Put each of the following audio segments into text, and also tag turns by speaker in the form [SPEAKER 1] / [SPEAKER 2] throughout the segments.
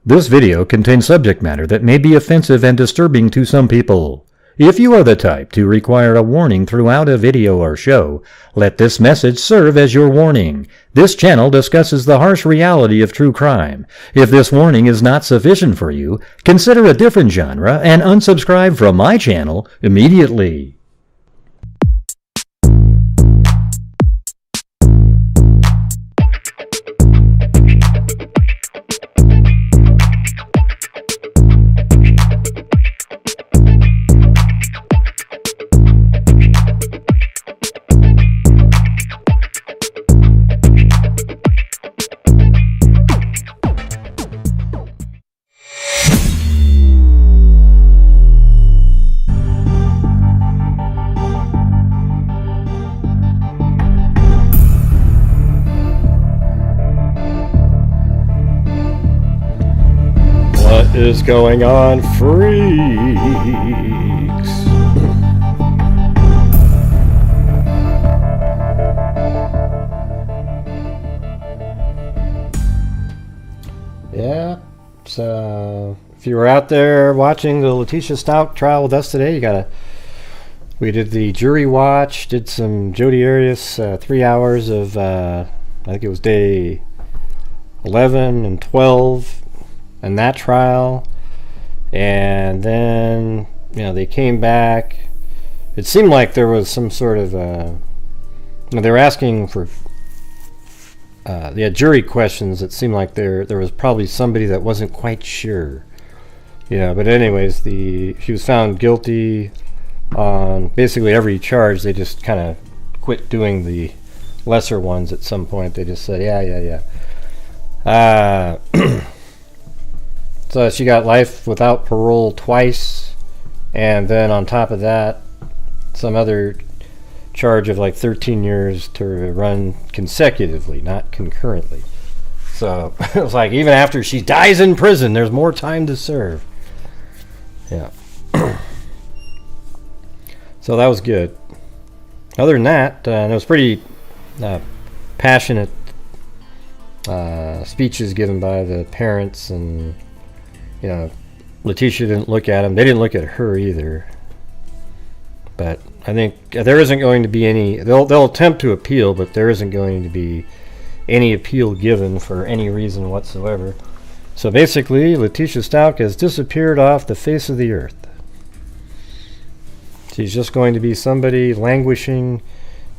[SPEAKER 1] This video contains subject matter that may be offensive and disturbing to some people. If you are the type to require a warning throughout a video or show, let this message serve as your warning. This channel discusses the harsh reality of true crime. If this warning is not sufficient for you, consider a different genre and unsubscribe from my channel immediately. What is going on, freaks? Yeah, so if you were out there watching the Letitia Stout trial with us today, we did the jury watch, did some Jodi Arias 3 hours of, I think it was day 11 and 12 in that trial, and then they came back. It seemed like there was some sort of they were asking for they had jury questions. It seemed like there was probably somebody that wasn't quite sure, but anyways, she was found guilty on basically every charge. They just kind of quit doing the lesser ones at some point. They just said yeah. So she got life without parole twice, and then on top of that, some other charge of like 13 years to run consecutively, not concurrently. So it was like, even after she dies in prison, there's more time to serve. Yeah. So that was good. Other than that, it was pretty passionate speeches given by the parents, and Letitia didn't look at them. They didn't look at her either. But I think there isn't going to be any. They'll attempt to appeal, but there isn't going to be any appeal given for any reason whatsoever. So basically, Letitia Stout has disappeared off the face of the earth. She's just going to be somebody languishing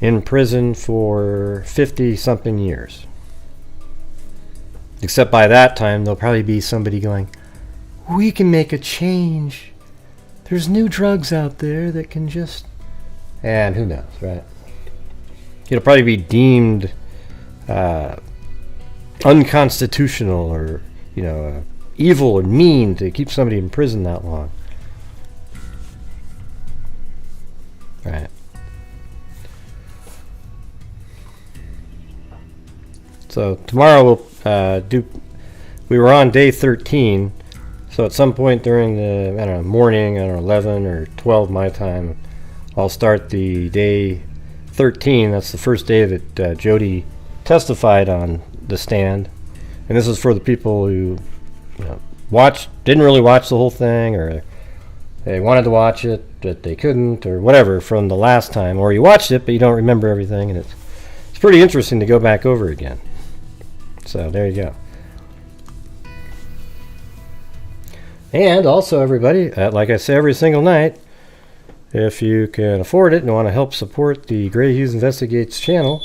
[SPEAKER 1] in prison for 50-something years. Except by that time, there'll probably be somebody going, "We can make a change. There's new drugs out there that can just..." And who knows, right? It'll probably be deemed unconstitutional or, evil and mean to keep somebody in prison that long. Right. So tomorrow we'll we were on day 13. So at some point during the, morning, 11 or 12 my time, I'll start the day 13. That's the first day that Jodi testified on the stand. And this is for the people who didn't really watch the whole thing, or they wanted to watch it, but they couldn't, or whatever from the last time. Or you watched it, but you don't remember everything. And it's pretty interesting to go back over again. So there you go. And also, everybody, like I say every single night, if you can afford it and want to help support the Gray Hughes Investigates channel,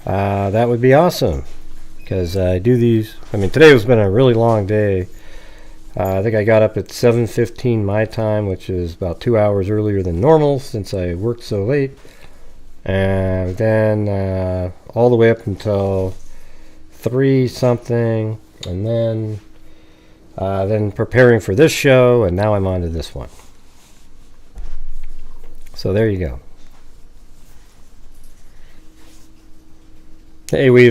[SPEAKER 1] that would be awesome. Because I do these, today has been a really long day. I think I got up at 7:15 my time, which is about 2 hours earlier than normal since I worked so late. And then all the way up until 3-something, and then preparing for this show, and now I'm on to this one. So there you go. Hey, we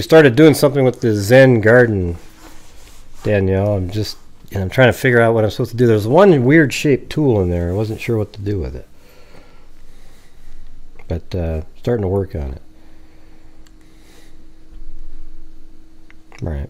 [SPEAKER 1] started doing something with the Zen garden, Danielle. I'm trying to figure out what I'm supposed to do. There's one weird shaped tool in there. I wasn't sure what to do with it, but starting to work on it. Right.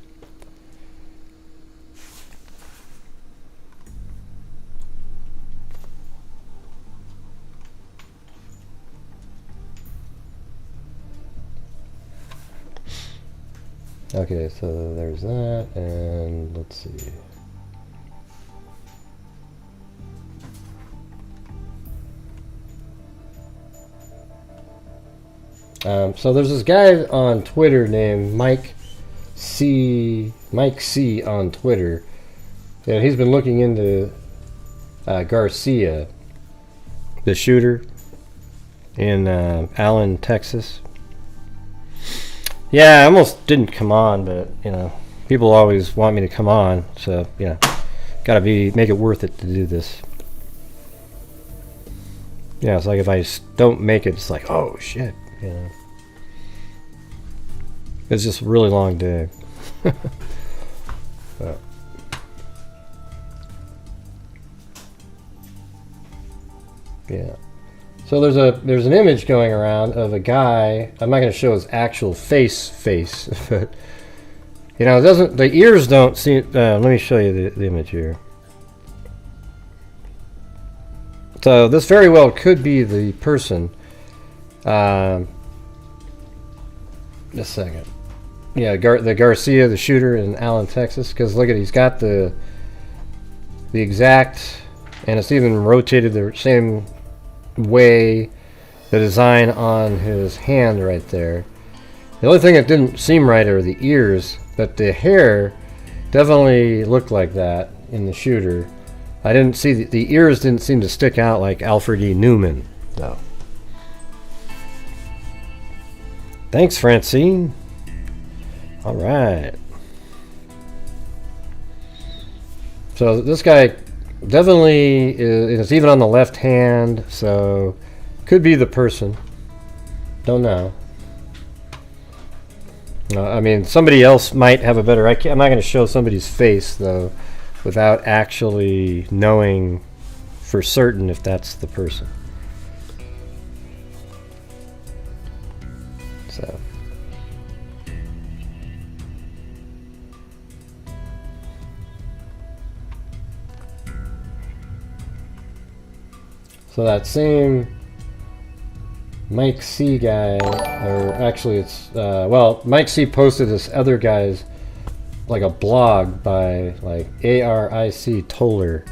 [SPEAKER 1] Okay, so there's that, and let's see. So there's this guy on Twitter named Mike C on Twitter, and he's been looking into Garcia, the shooter in Allen, Texas. Yeah, I almost didn't come on, but you know, people always want me to come on, so yeah, gotta make it worth it to do this. Yeah, it's like if I don't make it, it's like, oh shit, you know. It's just a really long day. So. Yeah. So there's an image going around of a guy. I'm not going to show his actual face, but you know, the ears don't seem. Let me show you the image here. So this very well could be the person. Just a second. Yeah, the Garcia, the shooter in Allen, Texas. Because look at, he's got the exact, and it's even rotated the same way, the design on his hand right there. The only thing that didn't seem right are the ears, but the hair definitely looked like that in the shooter. I didn't see the ears didn't seem to stick out like Alfred E. Newman, though. Thanks, Francine. All right. So this guy definitely it's even on the left hand, so could be the person. Don't know. I mean, somebody else might have a better. I'm not going to show somebody's face though, without actually knowing for certain if that's the person. So. So that same Mike C guy, or actually it's, well, Mike C posted this other guy's, like a blog by, like, ARIC Toller.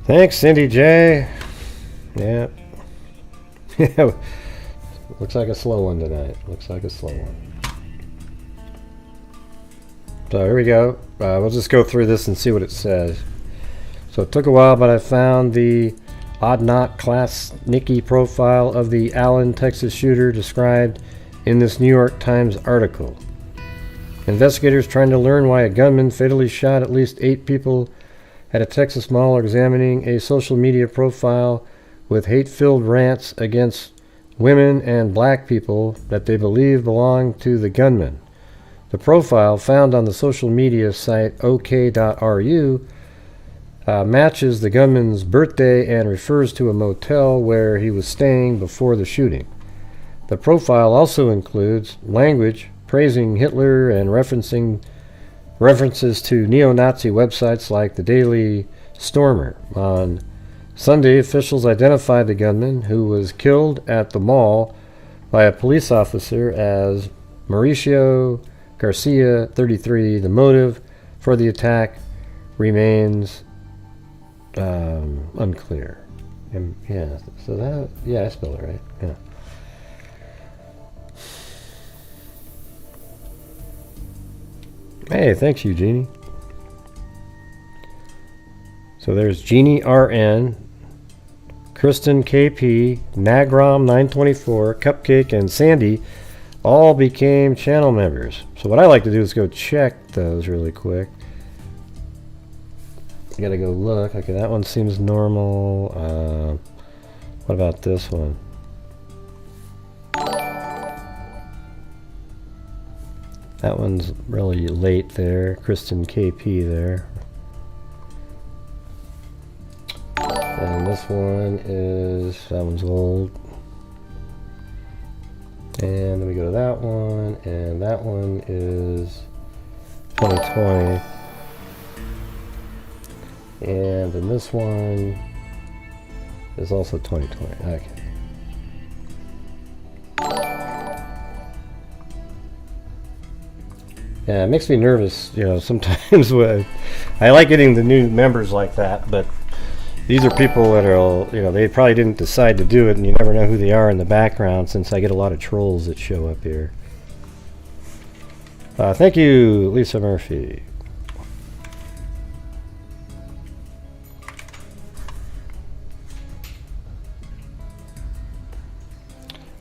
[SPEAKER 1] Thanks, Cindy J. Yeah. Yeah. Looks like a slow one tonight. Looks like a slow one. So here we go. We'll just go through this and see what it says. So it took a while, but I found the Odd Knot Class Nicky profile of the Allen, Texas shooter described in this New York Times article. Investigators trying to learn why a gunman fatally shot at least 8 people at a Texas mall are examining a social media profile with hate-filled rants against women and black people that they believe belong to the gunman. The profile, found on the social media site OK.ru, matches the gunman's birthday and refers to a motel where he was staying before the shooting. The profile also includes language praising Hitler and references to neo-Nazi websites like the Daily Stormer. On Sunday, officials identified the gunman, who was killed at the mall by a police officer, as Mauricio Garcia, 33. The motive for the attack remains unclear. Yeah, so that, yeah, I spelled it right. Yeah. Hey, thanks, Eugenie. So there's Jeannie RN, Kristen KP, Nagrom 924, Cupcake, and Sandy all became channel members. So what I like to do is go check those really quick. I gotta go look. Okay, that one seems normal. What about this one? That one's really late there. Kristen KP there. And this one is, that one's old. And then we go to that one, and that one is 2020. And then this one is also 2020. Okay. Yeah, it makes me nervous, sometimes when I like getting the new members like that, but these are people that are, they probably didn't decide to do it, and you never know who they are in the background, since I get a lot of trolls that show up here. Thank you, Lisa Murphy.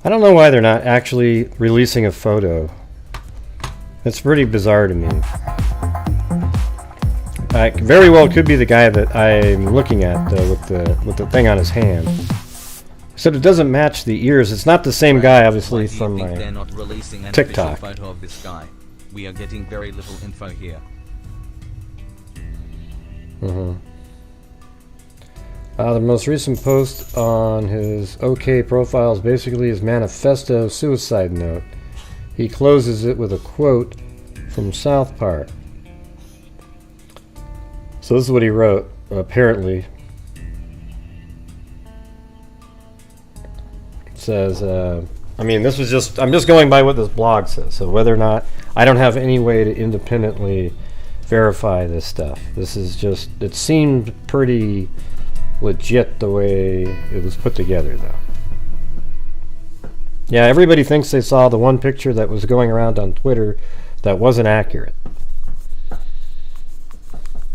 [SPEAKER 1] I don't know why they're not actually releasing a photo. It's pretty bizarre to me. Very well could be the guy that I'm looking at with the thing on his hand. Except it doesn't match the ears. It's not the same guy, obviously, from my
[SPEAKER 2] they're not releasing an
[SPEAKER 1] TikTok.
[SPEAKER 2] photo of this guy. We are getting very little info here.
[SPEAKER 1] The most recent post on his OK profile is basically his Manifesto suicide note. He closes it with a quote from South Park. So this is what he wrote, apparently. It says, I'm just going by what this blog says, so whether or not, I don't have any way to independently verify this stuff. This is just, it seemed pretty legit the way it was put together, though. Yeah, everybody thinks they saw the one picture that was going around on Twitter that wasn't accurate.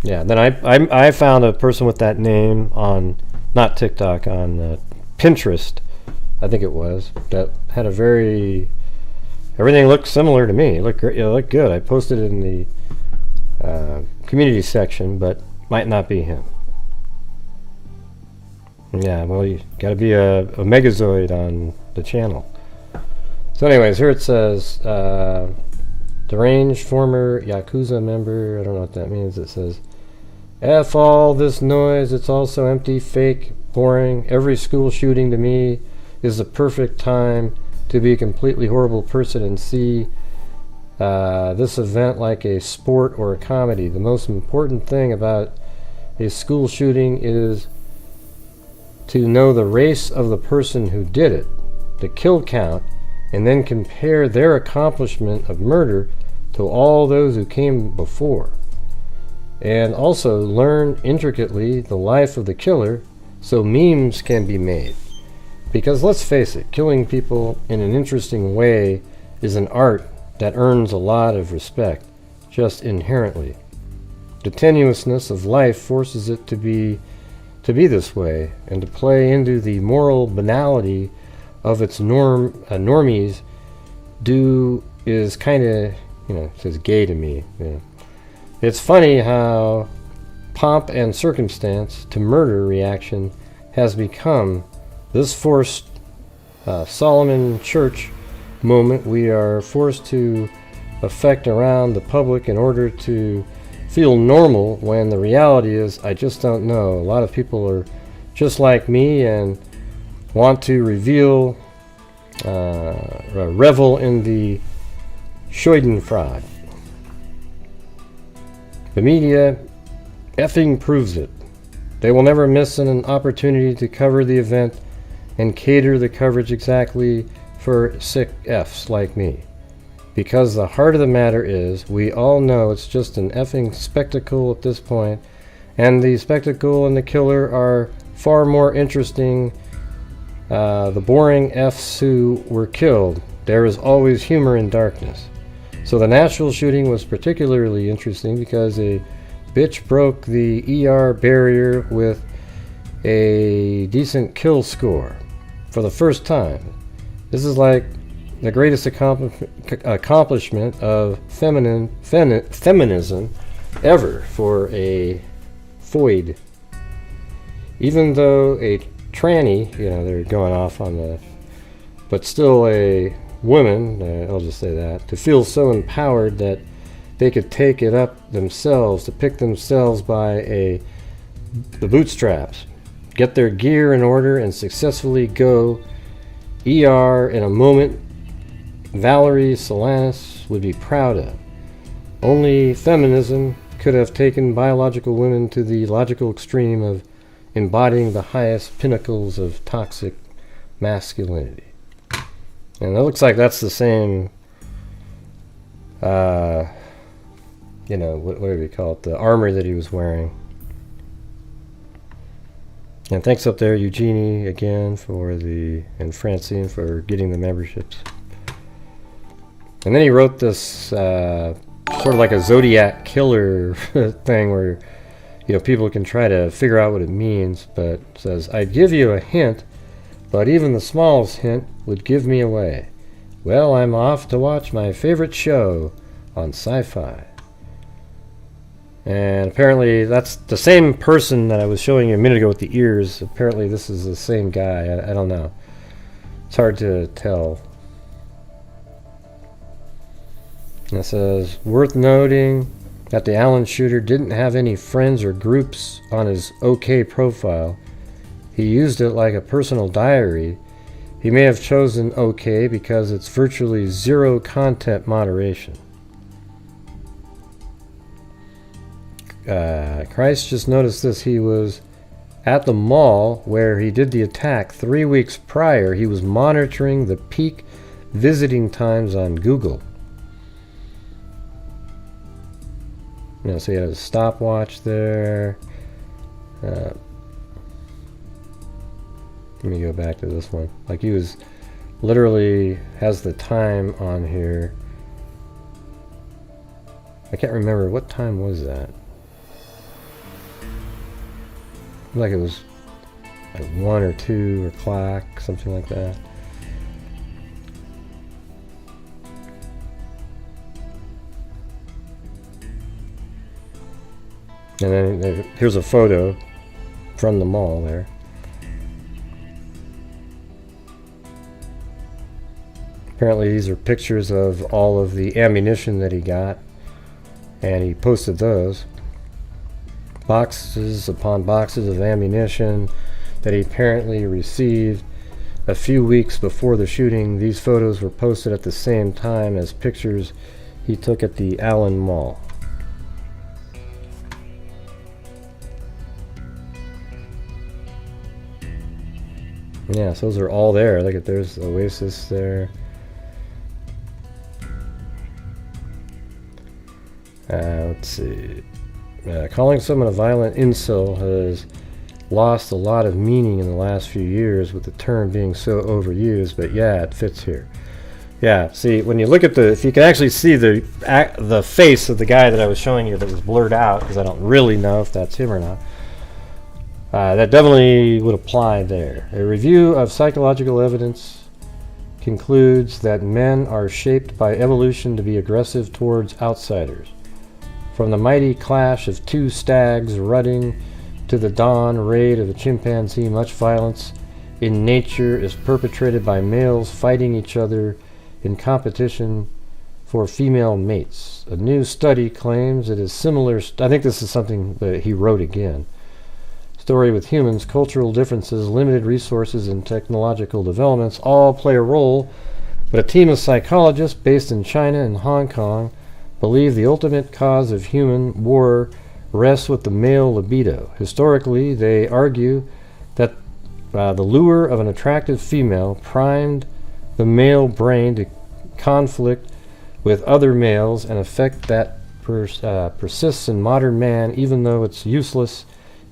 [SPEAKER 1] Yeah, then I found a person with that name on, not TikTok, on Pinterest, I think it was, that had everything looked similar to me. It looked good. I posted it in the community section, but might not be him. Yeah, well, you got to be a Megazoid on the channel. So anyways, here it says, deranged former Yakuza member, I don't know what that means. It says, F all this noise, it's all so empty, fake, boring. Every school shooting to me is the perfect time to be a completely horrible person and see this event like a sport or a comedy. The most important thing about a school shooting is to know the race of the person who did it, the kill count, and then compare their accomplishment of murder to all those who came before. And also learn intricately the life of the killer so memes can be made. Because let's face it, killing people in an interesting way is an art that earns a lot of respect, just inherently. The tenuousness of life forces it to be this way, and to play into the moral banality of its normies is kind of, it says gay to me. It's funny how pomp and circumstance to murder reaction has become this forced Solomon Church moment we are forced to affect around the public in order to feel normal, when the reality is, I just don't know. A lot of people are just like me and want to reveal, revel in the Schadenfreude. The media effing proves it. They will never miss an opportunity to cover the event and cater the coverage exactly for sick Fs like me. Because the heart of the matter is, we all know it's just an effing spectacle at this point, and the spectacle and the killer are far more interesting. The boring Fs who were killed, there is always humor in darkness. So the Nashville shooting was particularly interesting because a bitch broke the ER barrier with a decent kill score for the first time. This is like the greatest accomplishment of feminism ever for a foid. Even though a tranny, they're going off on the, but still a woman, I'll just say that, to feel so empowered that they could take it up themselves, to pick themselves by the bootstraps, get their gear in order, and successfully go ER in a moment Valerie Solanas would be proud of. Only feminism could have taken biological women to the logical extreme of embodying the highest pinnacles of toxic masculinity. And it looks like that's the same what do we call it? The armor that he was wearing. And thanks up there, Eugenie, again, and Francine for getting the memberships. And then he wrote this sort of like a Zodiac killer thing where, people can try to figure out what it means, but it says, I'd give you a hint, but even the smallest hint would give me away. Well, I'm off to watch my favorite show on Sci-Fi. And apparently that's the same person that I was showing you a minute ago with the ears. Apparently this is the same guy. I don't know. It's hard to tell. And it says, worth noting that the Allen shooter didn't have any friends or groups on his OK profile. He used it like a personal diary. He may have chosen OK because it's virtually zero content moderation. Christ just noticed this. He was at the mall where he did the attack 3 weeks prior. He was monitoring the peak visiting times on Google. So he had a stopwatch there. Let me go back to this one. Like he was literally has the time on here. I can't remember what time was that. Like it was like 1 or 2 o'clock, something like that. And then here's a photo from the mall there. Apparently these are pictures of all of the ammunition that he got, and he posted those. Boxes upon boxes of ammunition that he apparently received a few weeks before the shooting. These photos were posted at the same time as pictures he took at the Allen Mall. Yeah, so those are all there. Look at, there's Oasis there. Let's see. Calling someone a violent incel has lost a lot of meaning in the last few years with the term being so overused, but yeah, it fits here. Yeah, see, when you look at if you can actually see the face of the guy that I was showing you that was blurred out, because I don't really know if that's him or not, that definitely would apply there. A review of psychological evidence concludes that men are shaped by evolution to be aggressive towards outsiders. From the mighty clash of two stags rutting to the dawn raid of a chimpanzee, much violence in nature is perpetrated by males fighting each other in competition for female mates. A new study claims it is similar. I think this is something that he wrote again. Story with humans, cultural differences, limited resources, and technological developments all play a role, but a team of psychologists based in China and Hong Kong believe the ultimate cause of human war rests with the male libido. Historically, they argue that the lure of an attractive female primed the male brain to conflict with other males, an effect that persists in modern man even though it's useless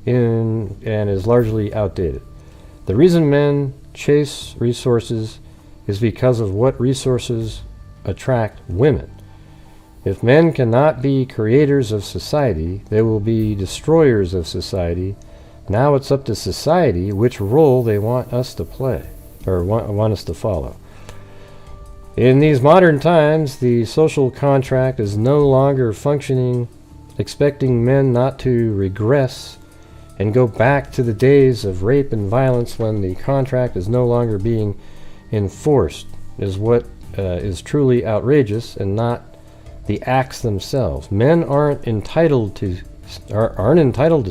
[SPEAKER 1] and is largely outdated. The reason men chase resources is because of what resources attract women. If men cannot be creators of society, they will be destroyers of society. Now it's up to society which role they want us to play, or want us to follow. In these modern times, the social contract is no longer functioning, expecting men not to regress and go back to the days of rape and violence when the contract is no longer being enforced is what is truly outrageous, and not the acts themselves. Men aren't entitled to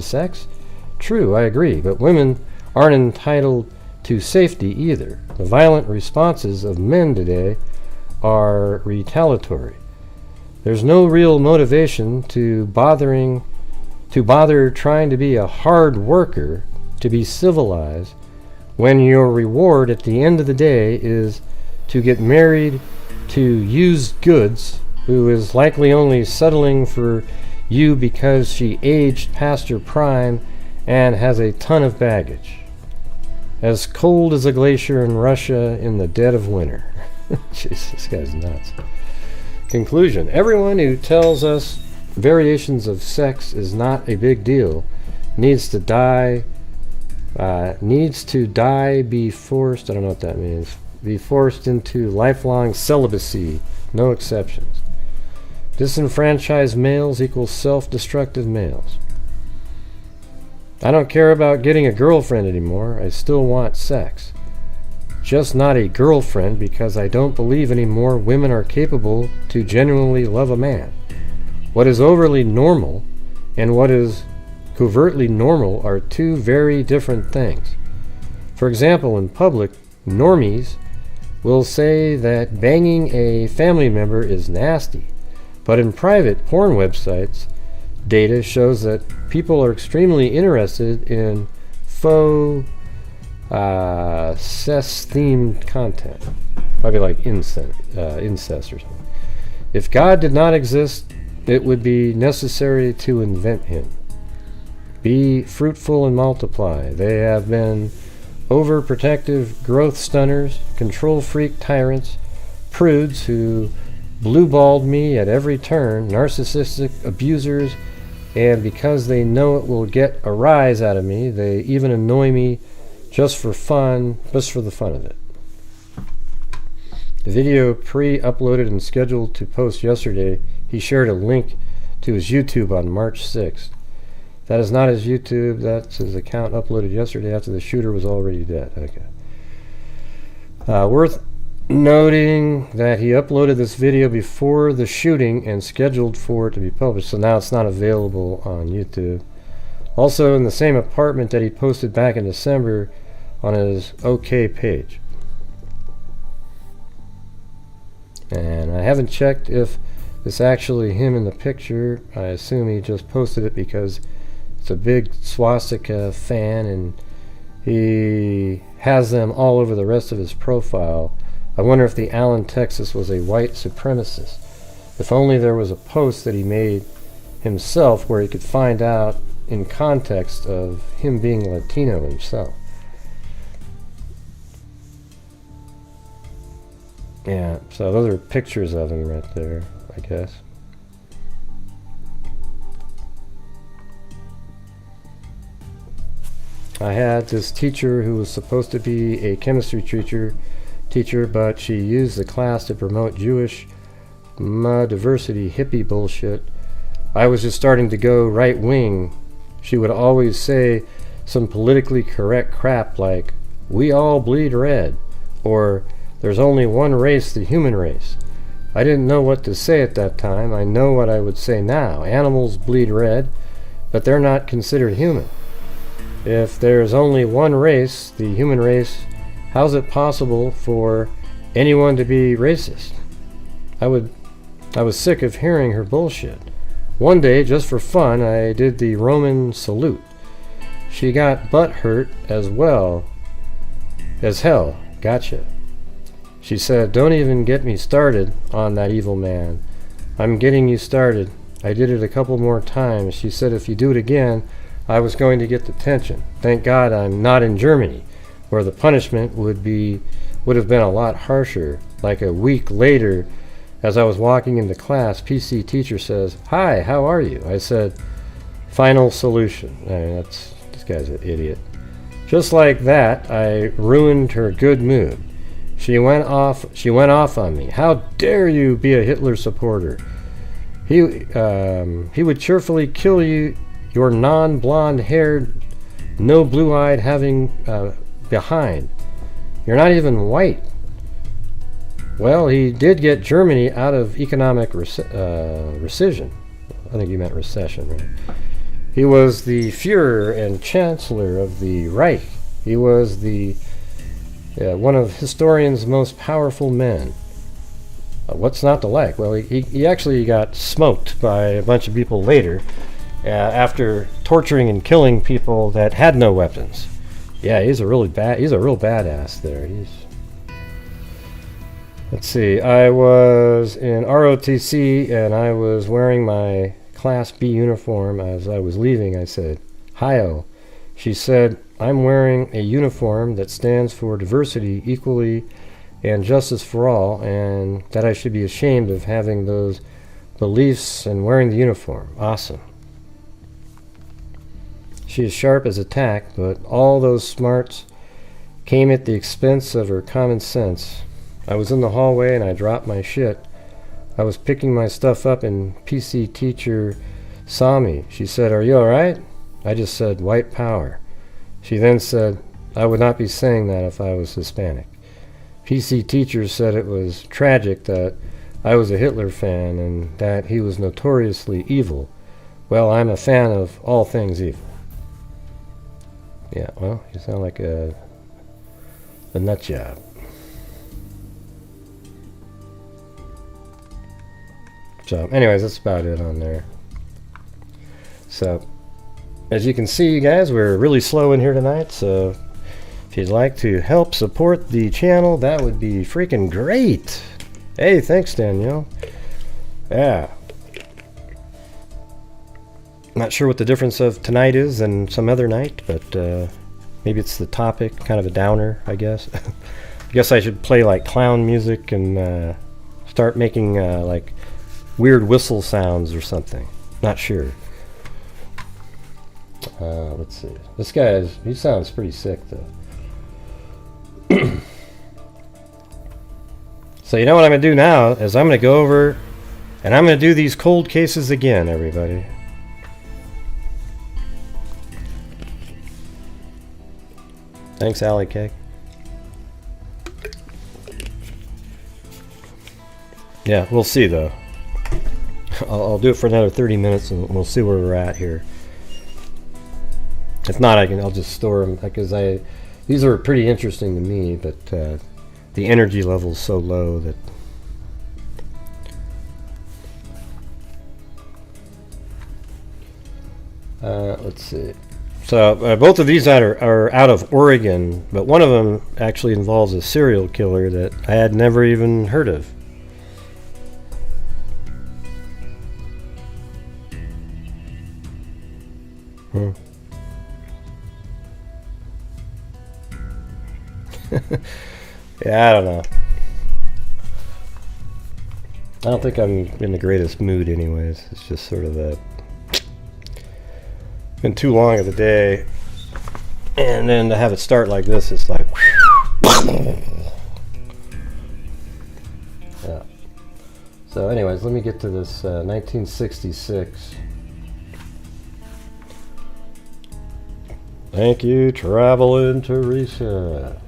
[SPEAKER 1] sex? True, I agree, but women aren't entitled to safety either. The violent responses of men today are retaliatory. There's no real motivation to bother trying to be a hard worker to be civilized when your reward at the end of the day is to get married to used goods who is likely only settling for you because she aged past her prime and has a ton of baggage. As cold as a glacier in Russia in the dead of winter. Jeez, this guy's nuts. Conclusion. Everyone who tells us variations of sex is not a big deal needs to die, be forced, I don't know what that means, be forced into lifelong celibacy, no exceptions. Disenfranchised males equals self-destructive males. I don't care about getting a girlfriend anymore. I still want sex. Just not a girlfriend because I don't believe anymore women are capable to genuinely love a man. What is overly normal and what is covertly normal are two very different things. For example, in public, normies will say that banging a family member is nasty. But in private porn websites, data shows that people are extremely interested in faux cess-themed content. Probably like incest or something. If God did not exist, it would be necessary to invent him. Be fruitful and multiply. They have been overprotective growth stunners, control freak tyrants, prudes who blue-balled me at every turn, narcissistic abusers, and because they know it will get a rise out of me, they even annoy me just for the fun of it. The video pre-uploaded and scheduled to post yesterday, he shared a link to his YouTube on March 6th. That is not his YouTube, that's his account uploaded yesterday after the shooter was already dead. Okay. Worth noting that he uploaded this video before the shooting and scheduled for it to be published, so now it's not available on YouTube. Also in the same apartment that he posted back in December on his OK page. And I haven't checked if it's actually him in the picture. I assume he just posted it because it's a big swastika fan and he has them all over the rest of his profile. I wonder if the Allen, Texas was a white supremacist. If only there was a post that he made himself where he could find out in context of him being Latino himself. Yeah, so those are pictures of him right there, I guess. I had this teacher who was supposed to be a chemistry teacher, but she used the class to promote Jewish diversity hippie bullshit. I was just starting to go right wing. She would always say some politically correct crap like, "We all bleed red," or "There's only one race, the human race." I didn't know what to say at that time. I know what I would say now. Animals bleed red, but they're not considered human. If there's only one race, the human race, how's it possible for anyone to be racist? I was sick of hearing her bullshit. One day, just for fun, I did the Roman salute. She got butt hurt as well as hell. Gotcha. She said, "Don't even get me started on that evil man. I'm getting you started." I did it a couple more times. She said if you do it again, I was going to get detention. Thank God I'm not in Germany, where the punishment would have been a lot harsher. Like a week later, as I was walking into class, PC teacher says, "Hi, how are you?" I said, "Final solution." I mean, this guy's an idiot. Just like that, I ruined her good mood. She went off on me. "How dare you be a Hitler supporter? He would cheerfully kill you, your non-blonde haired, no blue-eyed having behind. You're not even white." Well, he did get Germany out of economic recession. I think you meant recession, right? He was the Führer and Chancellor of the Reich. He was one of historians' most powerful men. What's not to like? Well, he actually got smoked by a bunch of people later after torturing and killing people that had no weapons. Yeah, he's a real badass there. Let's see. I was in ROTC and I was wearing my Class B uniform. As I was leaving, I said, "Hi-oh." She said, "I'm wearing a uniform that stands for diversity, equally, and justice for all, and that I should be ashamed of having those beliefs and wearing the uniform." Awesome. She is sharp as a tack, but all those smarts came at the expense of her common sense. I was in the hallway and I dropped my shit. I was picking my stuff up and PC teacher saw me. She said, "Are you alright?" I just said, "White power." She then said, "I would not be saying that if I was Hispanic." PC teacher said it was tragic that I was a Hitler fan and that he was notoriously evil. Well, I'm a fan of all things evil. Yeah, well, you sound like a nut job. So, anyways, that's about it on there. So, as you can see, you guys, we're really slow in here tonight, so if you'd like to help support the channel, that would be freaking great. Hey, thanks, Danielle. Yeah. Not sure what the difference of tonight is than some other night, but maybe it's the topic, kind of a downer, I guess. I guess I should play like clown music and start making like weird whistle sounds or something. Not sure. Let's see. This guy he sounds pretty sick though. So you know what I'm going to do now is I'm going to go over and I'm going to do these cold cases again, everybody. Thanks, Alley Cake. Yeah, we'll see though. I'll do it for another 30 minutes and we'll see where we're at here. If not, I'll just store them because these are pretty interesting to me, but the energy level is so low that let's see. So both of these are out of Oregon, but one of them actually involves a serial killer that I had never even heard of. Yeah, I don't know. I don't think I'm in the greatest mood anyways. It's just sort of been too long of the day. And then to have it start like this, it's like yeah. So anyways, let me get to this 1966. Thank you, Travelin' Teresa.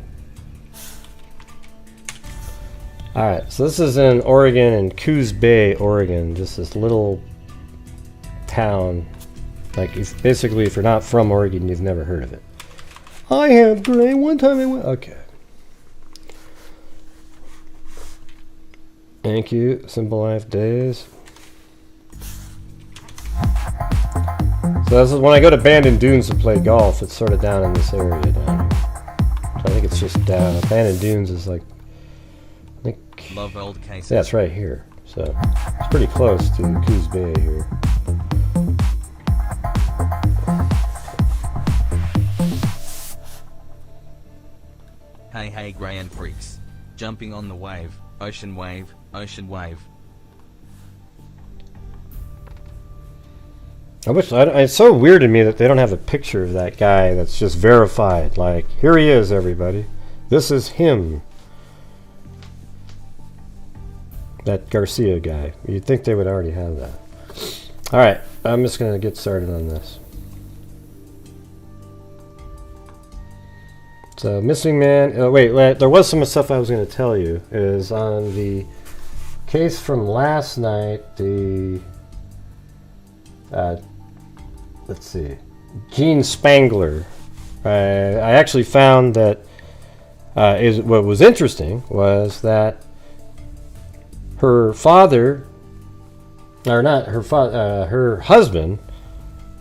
[SPEAKER 1] Alright, so this is in Oregon, in Coos Bay, Oregon. Just this little town. Like, basically, if you're not from Oregon, you've never heard of it. I have, Gray. One time I went. Okay. Thank you, Simple Life Days. So this is when I go to Bandon Dunes to play golf. It's sort of down in this area down here. So I think it's just down. Bandon Dunes is like, I think.
[SPEAKER 2] Love old cases.
[SPEAKER 1] Yeah, it's right here. So it's pretty close to Coos Bay here.
[SPEAKER 2] Hey Grey and Freaks. Jumping on the wave, ocean wave, ocean wave.
[SPEAKER 1] It's so weird to me that they don't have a picture of that guy that's just verified. Like, here he is, everybody. This is him. That Garcia guy. You'd think they would already have that. Alright, I'm just going to get started on this. So, missing man. Wait, there was some stuff I was going to tell you. Is on the case from last night, the. Let's see. Gene Spangler. I actually found that what was interesting was that her father, or not her father, her husband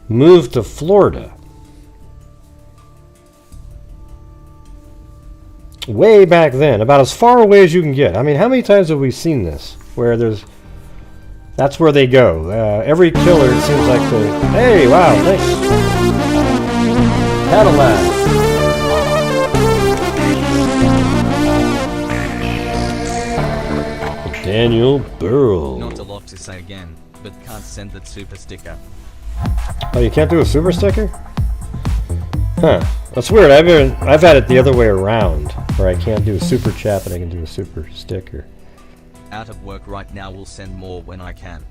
[SPEAKER 1] moved to Florida. way back then, about as far away as you can get. I mean, how many times have we seen this? Where that's where they go. Every killer, it seems like hey, wow, thanks. Cadillac. Daniel Burrell.
[SPEAKER 2] Not a lot to say again, but can't send that super sticker.
[SPEAKER 1] Oh, you can't do a super sticker? Huh. That's weird. I've had it the other way around, where I can't do a super chat, but I can do a super sticker.
[SPEAKER 2] Out of work right now, will send more when I can.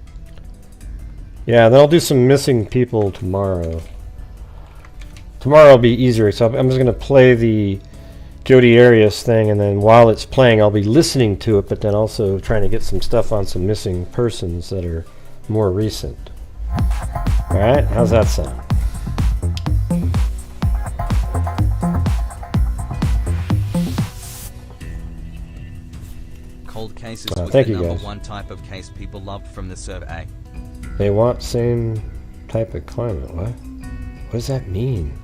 [SPEAKER 1] Yeah, then I'll do some missing people tomorrow. Tomorrow will be easier, so I'm just going to play the Jodi Arias thing, and then while it's playing, I'll be listening to it, but then also trying to get some stuff on some missing persons that are more recent. Alright, how's that sound?
[SPEAKER 2] Cold cases was
[SPEAKER 1] thank
[SPEAKER 2] the
[SPEAKER 1] you,
[SPEAKER 2] number
[SPEAKER 1] guys.
[SPEAKER 2] one type of case people loved from the survey.
[SPEAKER 1] They want same type of climate. What does that mean?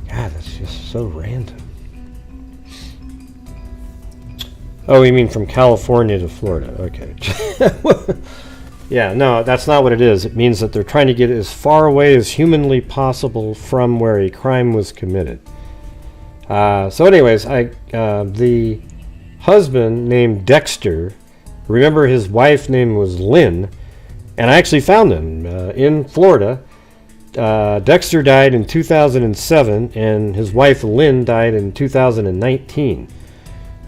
[SPEAKER 1] God, that's just so random. Oh, you mean from California to Florida? Okay. Yeah, no, that's not what it is. It means that they're trying to get as far away as humanly possible from where a crime was committed. So anyways, the husband named Dexter, remember his wife name was Lynn, and I actually found them in Florida. Dexter died in 2007, and his wife Lynn died in 2019.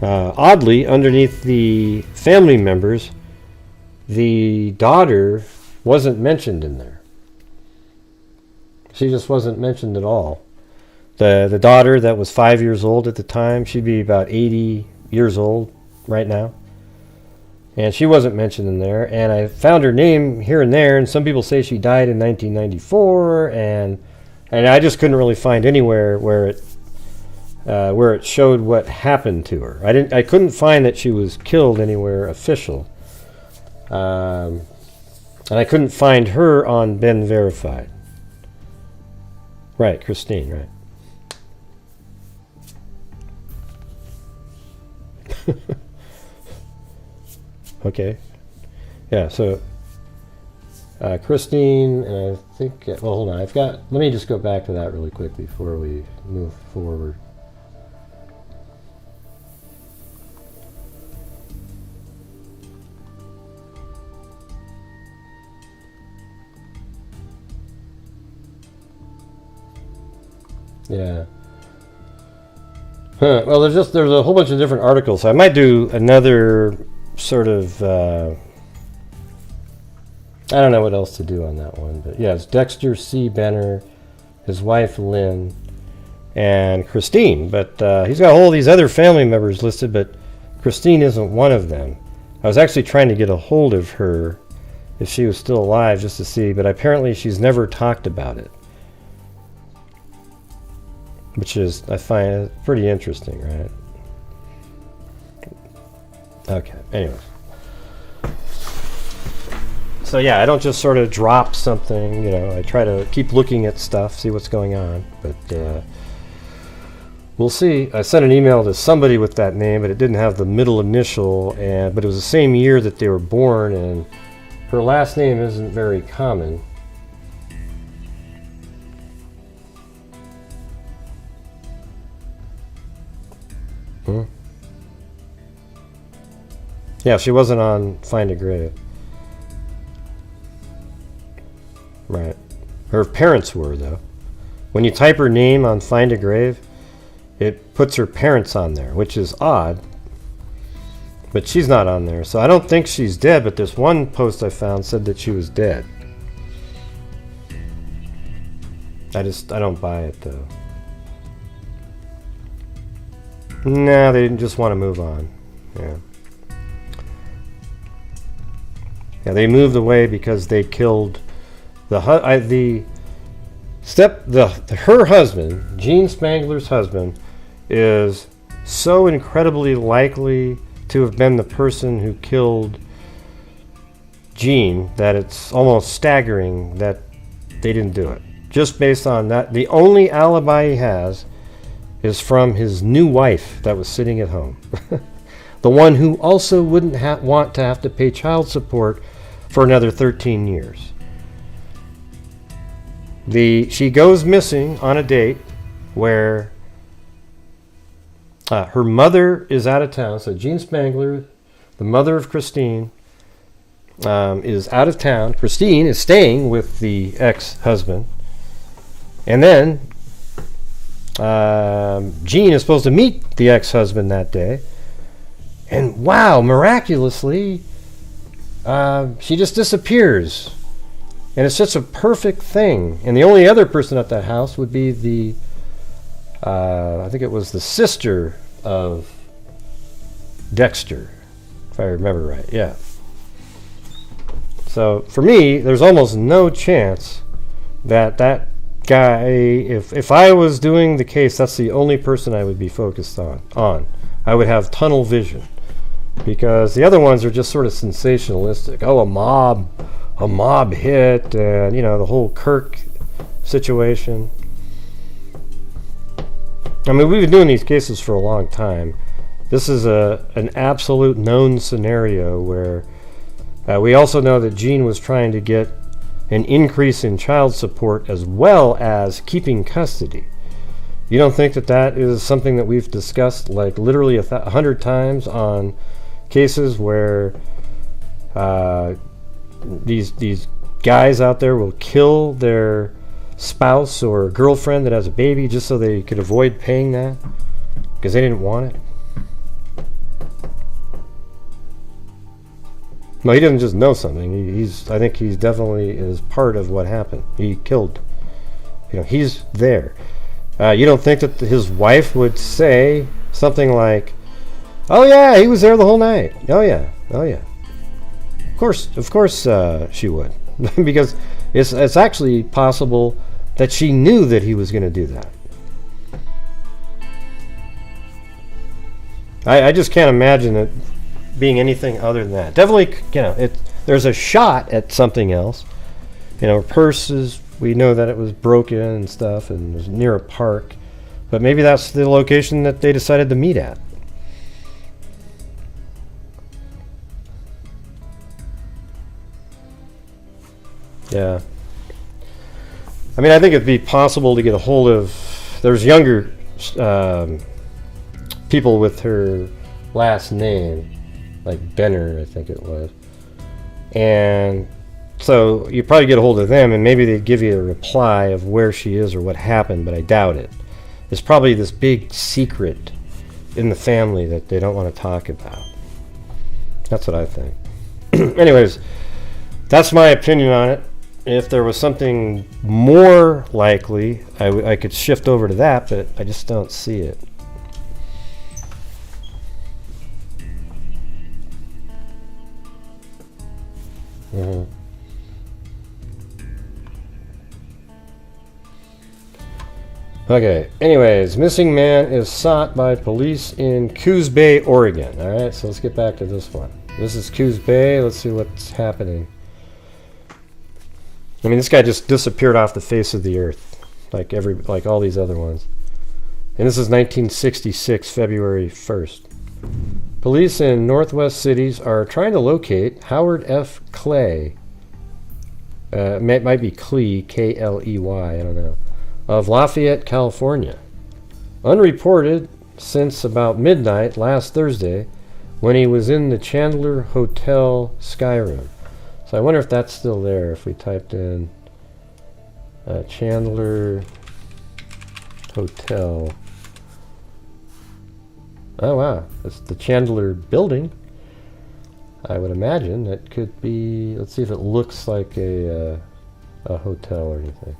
[SPEAKER 1] Oddly, underneath the family members, the daughter wasn't mentioned in there. She just wasn't mentioned at all. The daughter that was 5 years old at the time, she'd be about 80 years old right now. And she wasn't mentioned in there. And I found her name here and there, and some people say she died in 1994, and I just couldn't really find anywhere where it showed what happened to her. I couldn't find that she was killed anywhere official. And I couldn't find her on Been Verified. Right, Christine, right. Okay. Yeah, so Christine, and I think, well, hold on. Let me just go back to that really quick before we move forward. Yeah. Well, there's a whole bunch of different articles. I might do another sort of I don't know what else to do on that one, but yeah, it's Dexter C. Benner, his wife Lynn, and Christine. But he's got all these other family members listed, but Christine isn't one of them. I was actually trying to get a hold of her if she was still alive just to see, but apparently she's never talked about it. Which is, I find pretty interesting, right? Okay, anyways. So yeah, I don't just sort of drop something, I try to keep looking at stuff, see what's going on, but we'll see. I sent an email to somebody with that name, but it didn't have the middle initial, but it was the same year that they were born, and her last name isn't very common. Yeah, she wasn't on Find a Grave. Right. Her parents were, though. When you type her name on Find a Grave, it puts her parents on there, which is odd. But she's not on there, so I don't think she's dead, but this one post I found said that she was dead. I don't buy it, though. No, they didn't just want to move on. Yeah. Yeah, they moved away because they killed her husband, Gene Spangler's husband, is so incredibly likely to have been the person who killed Gene that it's almost staggering that they didn't do it. Just based on that, the only alibi he has is from his new wife that was sitting at home. The one who also wouldn't want to have to pay child support for another 13 years. She goes missing on a date where her mother is out of town. So Jean Spangler, the mother of Christine, is out of town. Christine is staying with the ex-husband. And then Jean is supposed to meet the ex-husband that day. And wow, miraculously, she just disappears. And it's just a perfect thing. And the only other person at that house would be the, I think it was the sister of Dexter, if I remember right. Yeah. So for me, there's almost no chance that that guy, if I was doing the case, that's the only person I would be focused on. I would have tunnel vision. Because the other ones are just sort of sensationalistic. Oh, a mob hit, and the whole Kirk situation. I mean, we've been doing these cases for a long time. This is an absolute known scenario where we also know that Jean was trying to get an increase in child support as well as keeping custody. You don't think that is something that we've discussed like literally 100 times on cases where these guys out there will kill their spouse or girlfriend that has a baby just so they could avoid paying that because they didn't want it? No, he doesn't just know something. I think he's definitely is part of what happened. He killed. He's there. You don't think that his wife would say something like, "Oh yeah, he was there the whole night. Oh yeah. Of course, she would, because it's actually possible that she knew that he was going to do that. I just can't imagine it being anything other than that. Definitely, there's a shot at something else. Her purses, we know that it was broken and stuff, and it was near a park, but maybe that's the location that they decided to meet at. Yeah. I mean, I think it'd be possible to get a hold of. There's younger people with her last name, like Benner, I think it was. And so you probably get a hold of them, and maybe they'd give you a reply of where she is or what happened, but I doubt it. There's probably this big secret in the family that they don't want to talk about. That's what I think. Anyways, that's my opinion on it. If there was something more likely, I could shift over to that, but I just don't see it. Mm-hmm. Okay, anyways, missing man is sought by police in Coos Bay, Oregon. Alright, so let's get back to this one. This is Coos Bay. Let's see what's happening. I mean, this guy just disappeared off the face of the earth, like all these other ones. And this is 1966, February 1st. Police in Northwest cities are trying to locate Howard F. Kley. It might be Kley, K-L-E-Y, I don't know, of Lafayette, California. Unreported since about midnight last Thursday when he was in the Chandler Hotel Skyroom. So I wonder if that's still there, if we typed in Chandler Hotel. Oh wow, it's the Chandler building. I would imagine it could be, let's see if it looks like a hotel or anything.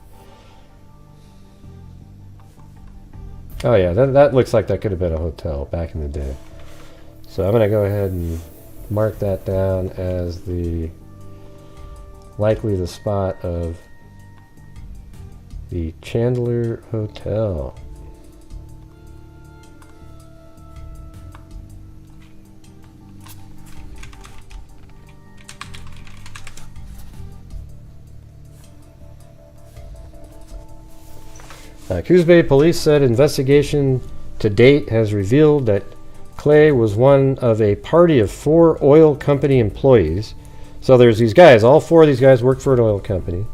[SPEAKER 1] Oh yeah, that looks like that could have been a hotel back in the day. So I'm going to go ahead and mark that down as likely the spot of the Chandler Hotel. Coos Bay police said investigation to date has revealed that Kley was one of a party of 4 oil company employees. So there's these guys, all 4 of these guys work for an oil company,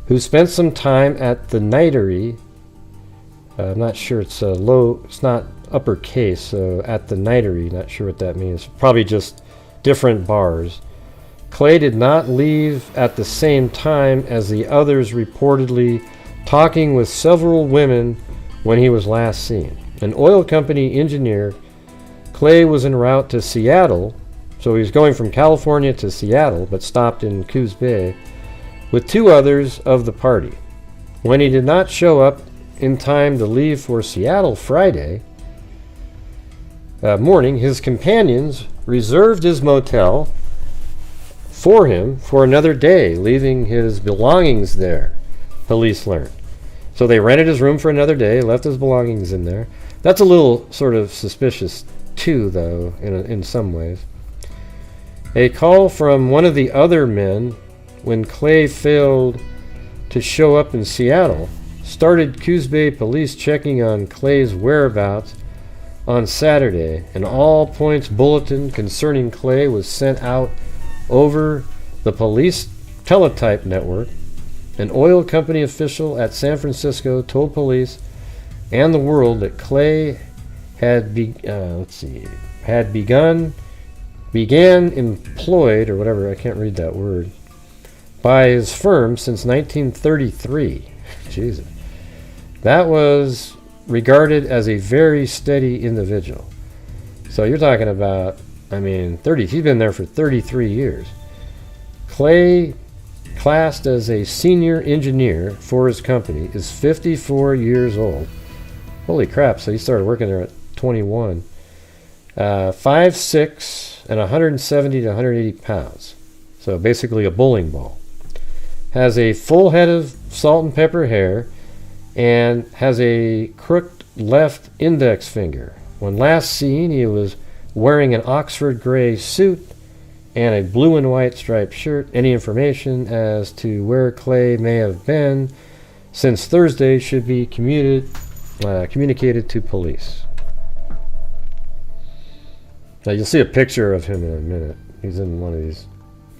[SPEAKER 1] who spent some time at the Nightery. I'm not sure, it's not uppercase, so at the Nightery, not sure what that means. Probably just different bars. Kley did not leave at the same time as the others, reportedly talking with several women when he was last seen. An oil company engineer, Kley was en route to Seattle, so he was going from California to Seattle, but stopped in Coos Bay, with 2 others of the party. When he did not show up in time to leave for Seattle Friday morning, his companions reserved his motel for him for another day, leaving his belongings there, police learned. So they rented his room for another day, left his belongings in there. That's a little sort of suspicious too, though, in some ways. A call from one of the other men when Kley failed to show up in Seattle started Coos Bay police checking on Kley's whereabouts on Saturday. An all-points bulletin concerning Kley was sent out over the police teletype network. An oil company official at San Francisco told police and the world that Kley began employed, or whatever, I can't read that word, by his firm since 1933. Jesus. That was regarded as a very steady individual. So you're talking about, he's been there for 33 years. Kley, classed as a senior engineer for his company, is 54 years old. Holy crap, so he started working there at 21. 5'6" and 170 to 180 pounds. So basically a bowling ball. Has a full head of salt and pepper hair and has a crooked left index finger. When last seen, he was wearing an Oxford gray suit and a blue and white striped shirt. Any information as to where Kley may have been since Thursday should be communicated to police. Now you'll see a picture of him in a minute. He's in one of these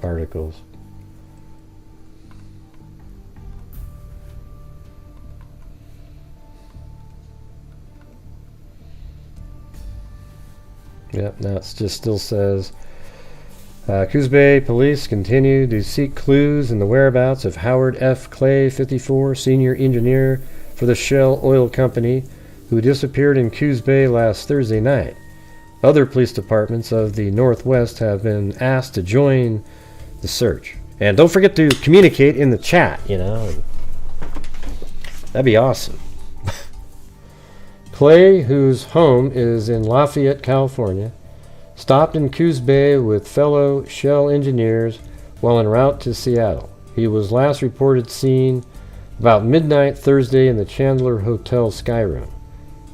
[SPEAKER 1] articles. Yep, now it just still says, Coos Bay police continue to seek clues in the whereabouts of Howard F. Kley, 54, senior engineer for the Shell Oil Company, who disappeared in Coos Bay last Thursday night. Other police departments of the Northwest have been asked to join the search. And don't forget to communicate in the chat, That'd be awesome. Kley, whose home is in Lafayette, California, stopped in Coos Bay with fellow Shell engineers while en route to Seattle. He was last reported seen about midnight Thursday in the Chandler Hotel Skyroom.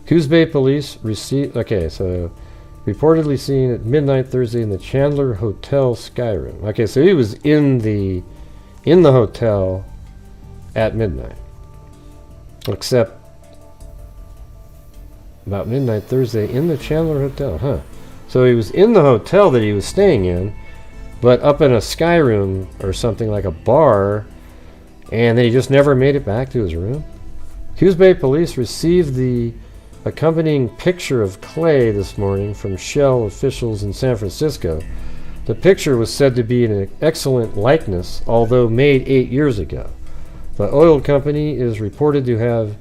[SPEAKER 1] Coos Bay police reportedly seen at midnight Thursday in the Chandler Hotel Skyroom. Okay, so he was in the hotel at midnight. Except about midnight Thursday in the Chandler Hotel, huh? So he was in the hotel that he was staying in, but up in a sky room or something like a bar, and then he just never made it back to his room. Coos Bay police received the accompanying picture of Kley this morning from Shell officials in San Francisco. The picture was said to be an excellent likeness, although made 8 years ago. The oil company is reported to have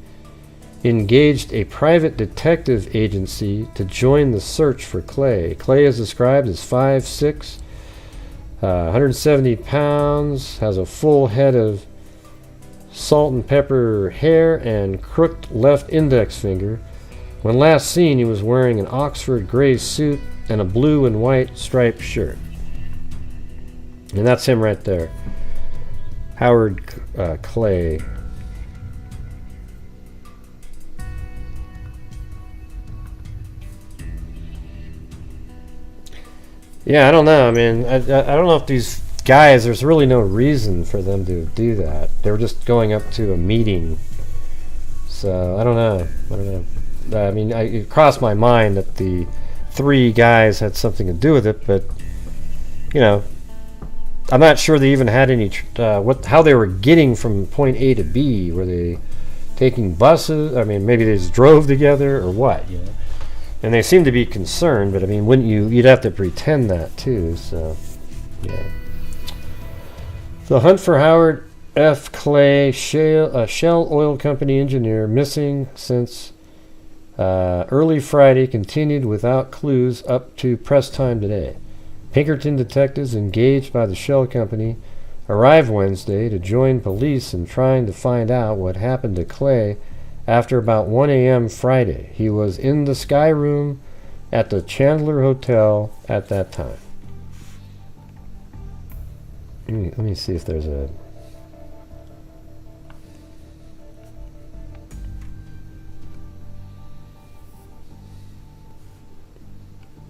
[SPEAKER 1] engaged a private detective agency to join the search for Kley. Kley is described as 5'6", 170 pounds, has a full head of salt and pepper hair and crooked left index finger. When last seen, he was wearing an Oxford gray suit and a blue and white striped shirt. And that's him right there. Howard Kley. Yeah, I don't know. I don't know if these guys, there's really no reason for them to do that. They were just going up to a meeting So I don't know. I mean, it crossed my mind that the 3 guys had something to do with it, but you know, I'm not sure they even had any how they were getting from point A to B. Were they taking buses? I mean, maybe they just drove together or what, you know? And they seem to be concerned, but I mean, wouldn't you'd have to pretend that too, so yeah. The hunt for Howard F. Kley, Shell Oil Company engineer, missing since early Friday, continued without clues up to press time today. Pinkerton detectives engaged by the Shell Company arrived Wednesday to join police in trying to find out what happened to Kley after about 1 a.m. Friday. He was in the Skyroom at the Chandler Hotel at that time. Let me see if there's a...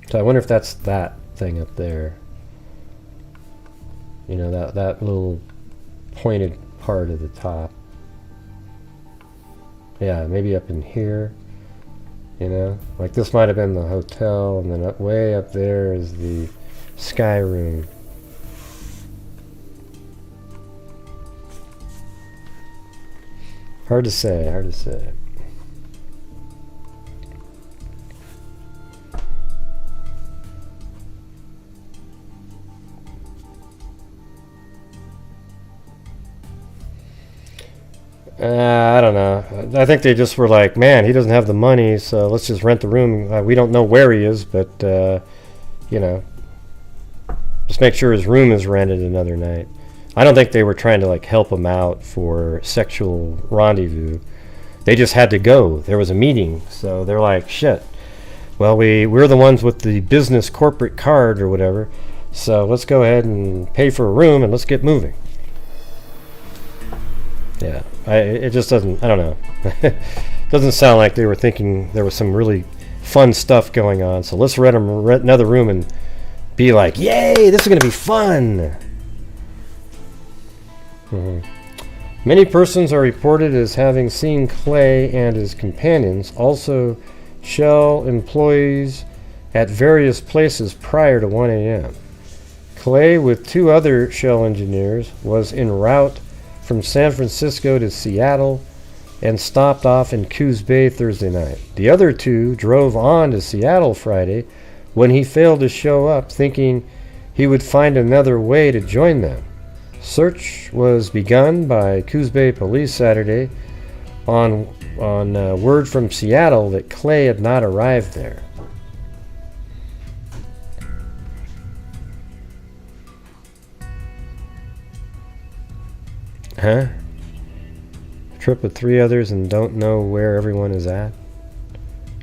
[SPEAKER 1] So I wonder if that's that thing up there. You know, that little pointed part of the top. Yeah, maybe up in here. You know, like this might have been the hotel, and then way up there is the Skyroom. Hard to say, hard to say. I don't know. I think they just were like, man, he doesn't have the money, so let's just rent the room. We don't know where he is, but, you know, just make sure his room is rented another night. I don't think they were trying to, like, help him out for sexual rendezvous. They just had to go. There was a meeting, so they're like, shit. Well, we're the ones with the business corporate card or whatever, so let's go ahead and pay for a room and let's get moving. Yeah, it just doesn't, I don't know. Doesn't sound like they were thinking there was some really fun stuff going on. So let's rent another room and be like, yay, this is going to be fun. Many persons are reported as having seen Kley and his companions, also Shell employees, at various places prior to 1 a.m. Kley, with 2 other Shell engineers, was en route from San Francisco to Seattle and stopped off in Coos Bay Thursday night. The other 2 drove on to Seattle Friday when he failed to show up, thinking he would find another way to join them. Search was begun by Coos Bay police Saturday on word from Seattle that Kley had not arrived there. Huh? Trip with 3 others and don't know where everyone is at?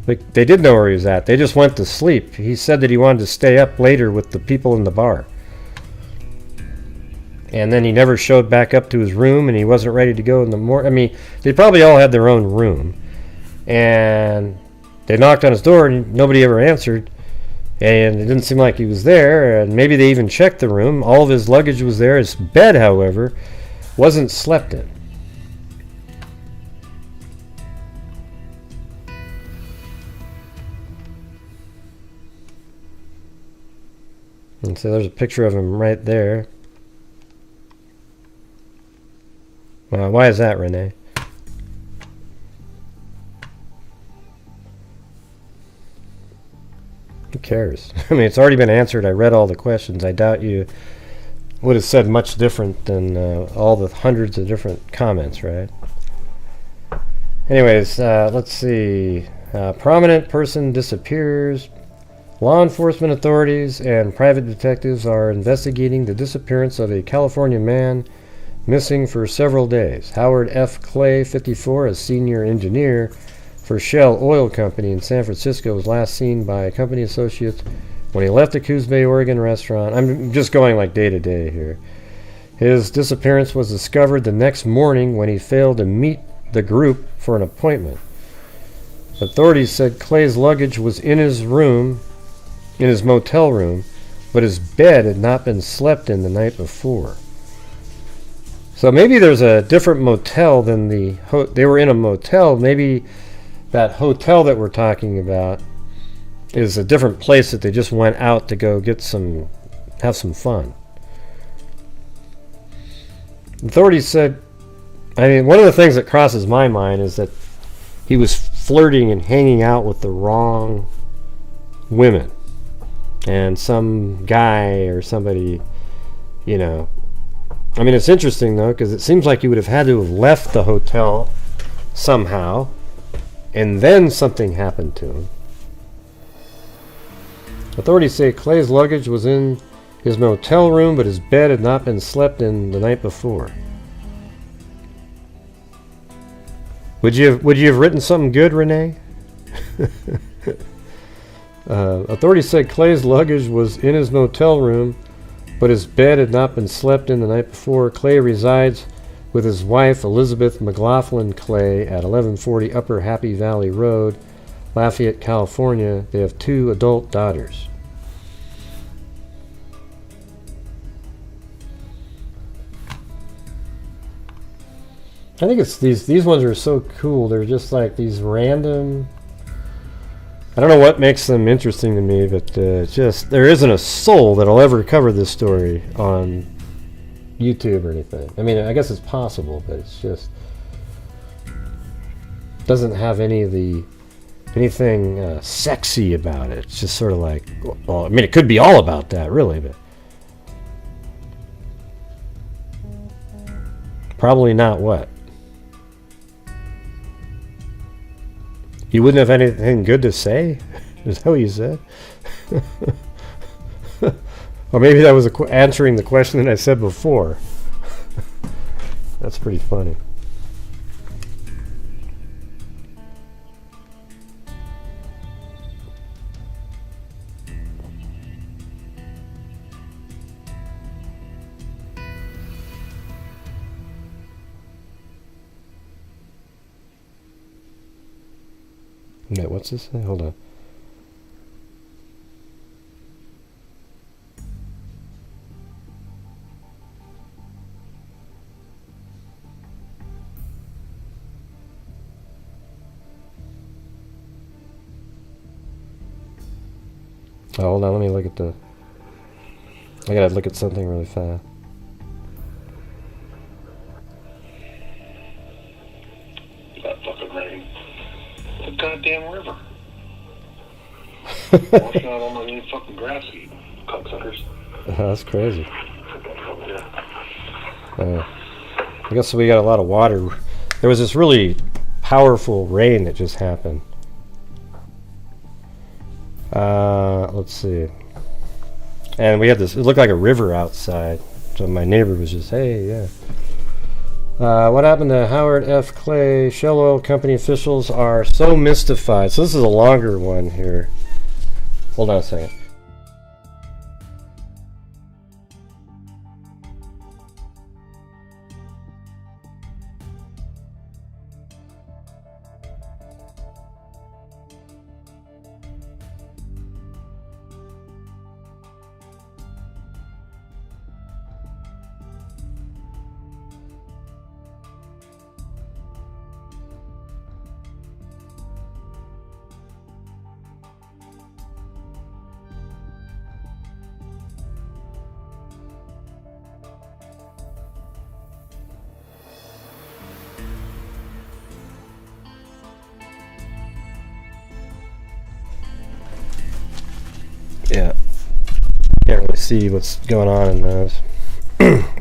[SPEAKER 1] Like, they did know where he was at. They just went to sleep. He said that he wanted to stay up later with the people in the bar. And then he never showed back up to his room, and he wasn't ready to go in the morning. I mean, they probably all had their own room. And they knocked on his door, and nobody ever answered. And it didn't seem like he was there. And maybe they even checked the room. All of his luggage was there. His bed, however, wasn't slept in. And so there's a picture of him right there. Why is that, Renee? Who cares? I mean, it's already been answered. I read all the questions. I doubt you would have said much different than all the hundreds of different comments, right? Anyways, let's see. Prominent person disappears. Law enforcement authorities and private detectives are investigating the disappearance of a California man missing for several days. Howard F. Kley, 54, a senior engineer for Shell Oil Company in San Francisco, was last seen by company associates when he left the Coos Bay, Oregon restaurant. I'm just going like day to day here. His disappearance was discovered the next morning when he failed to meet the group for an appointment. Authorities said Kley's luggage was in his room, in his motel room, but his bed had not been slept in the night before. So maybe there's a different motel than they were in a motel. Maybe that hotel that we're talking about is a different place that they just went out to go have some fun. Authorities said, I mean, one of the things that crosses my mind is that he was flirting and hanging out with the wrong women. And some guy or somebody, you know. I mean, it's interesting, though, because it seems like he would have had to have left the hotel somehow, and then something happened to him. Authorities say Kley's luggage was in his motel room, but his bed had not been slept in the night before. Would you have written something good, Renee? Authorities said Kley's luggage was in his motel room, but his bed had not been slept in the night before. Kley resides with his wife, Elizabeth McLaughlin Kley, at 1140 Upper Happy Valley Road, Lafayette, California. They have 2 adult daughters. I think it's these ones are so cool. They're just like these random. I don't know what makes them interesting to me, but just there isn't a soul that'll ever cover this story on YouTube or anything. I mean, I guess it's possible, but it's just doesn't have anything sexy about it. It's just sort of like, well, I mean, it could be all about that, really, but probably not. What? You wouldn't have anything good to say? Is that what you said? Or maybe that was answering the question that I said before. That's pretty funny. Wait, what's this thing? Hold on. Oh, hold on, let me look at I gotta look at something really fast.
[SPEAKER 3] That fucking rain. The goddamn river. Washing out all my new fucking grass, you cocksuckers.
[SPEAKER 1] That's crazy. I guess we got a lot of water. There was this really powerful rain that just happened. Let's see. And we had this, it looked like a river outside. So my neighbor was just, hey, yeah. What happened to Howard F. Kley? Shell Oil Company officials are so mystified. So this is a longer one here. Hold on a second. Yeah, can't really see what's going on in those.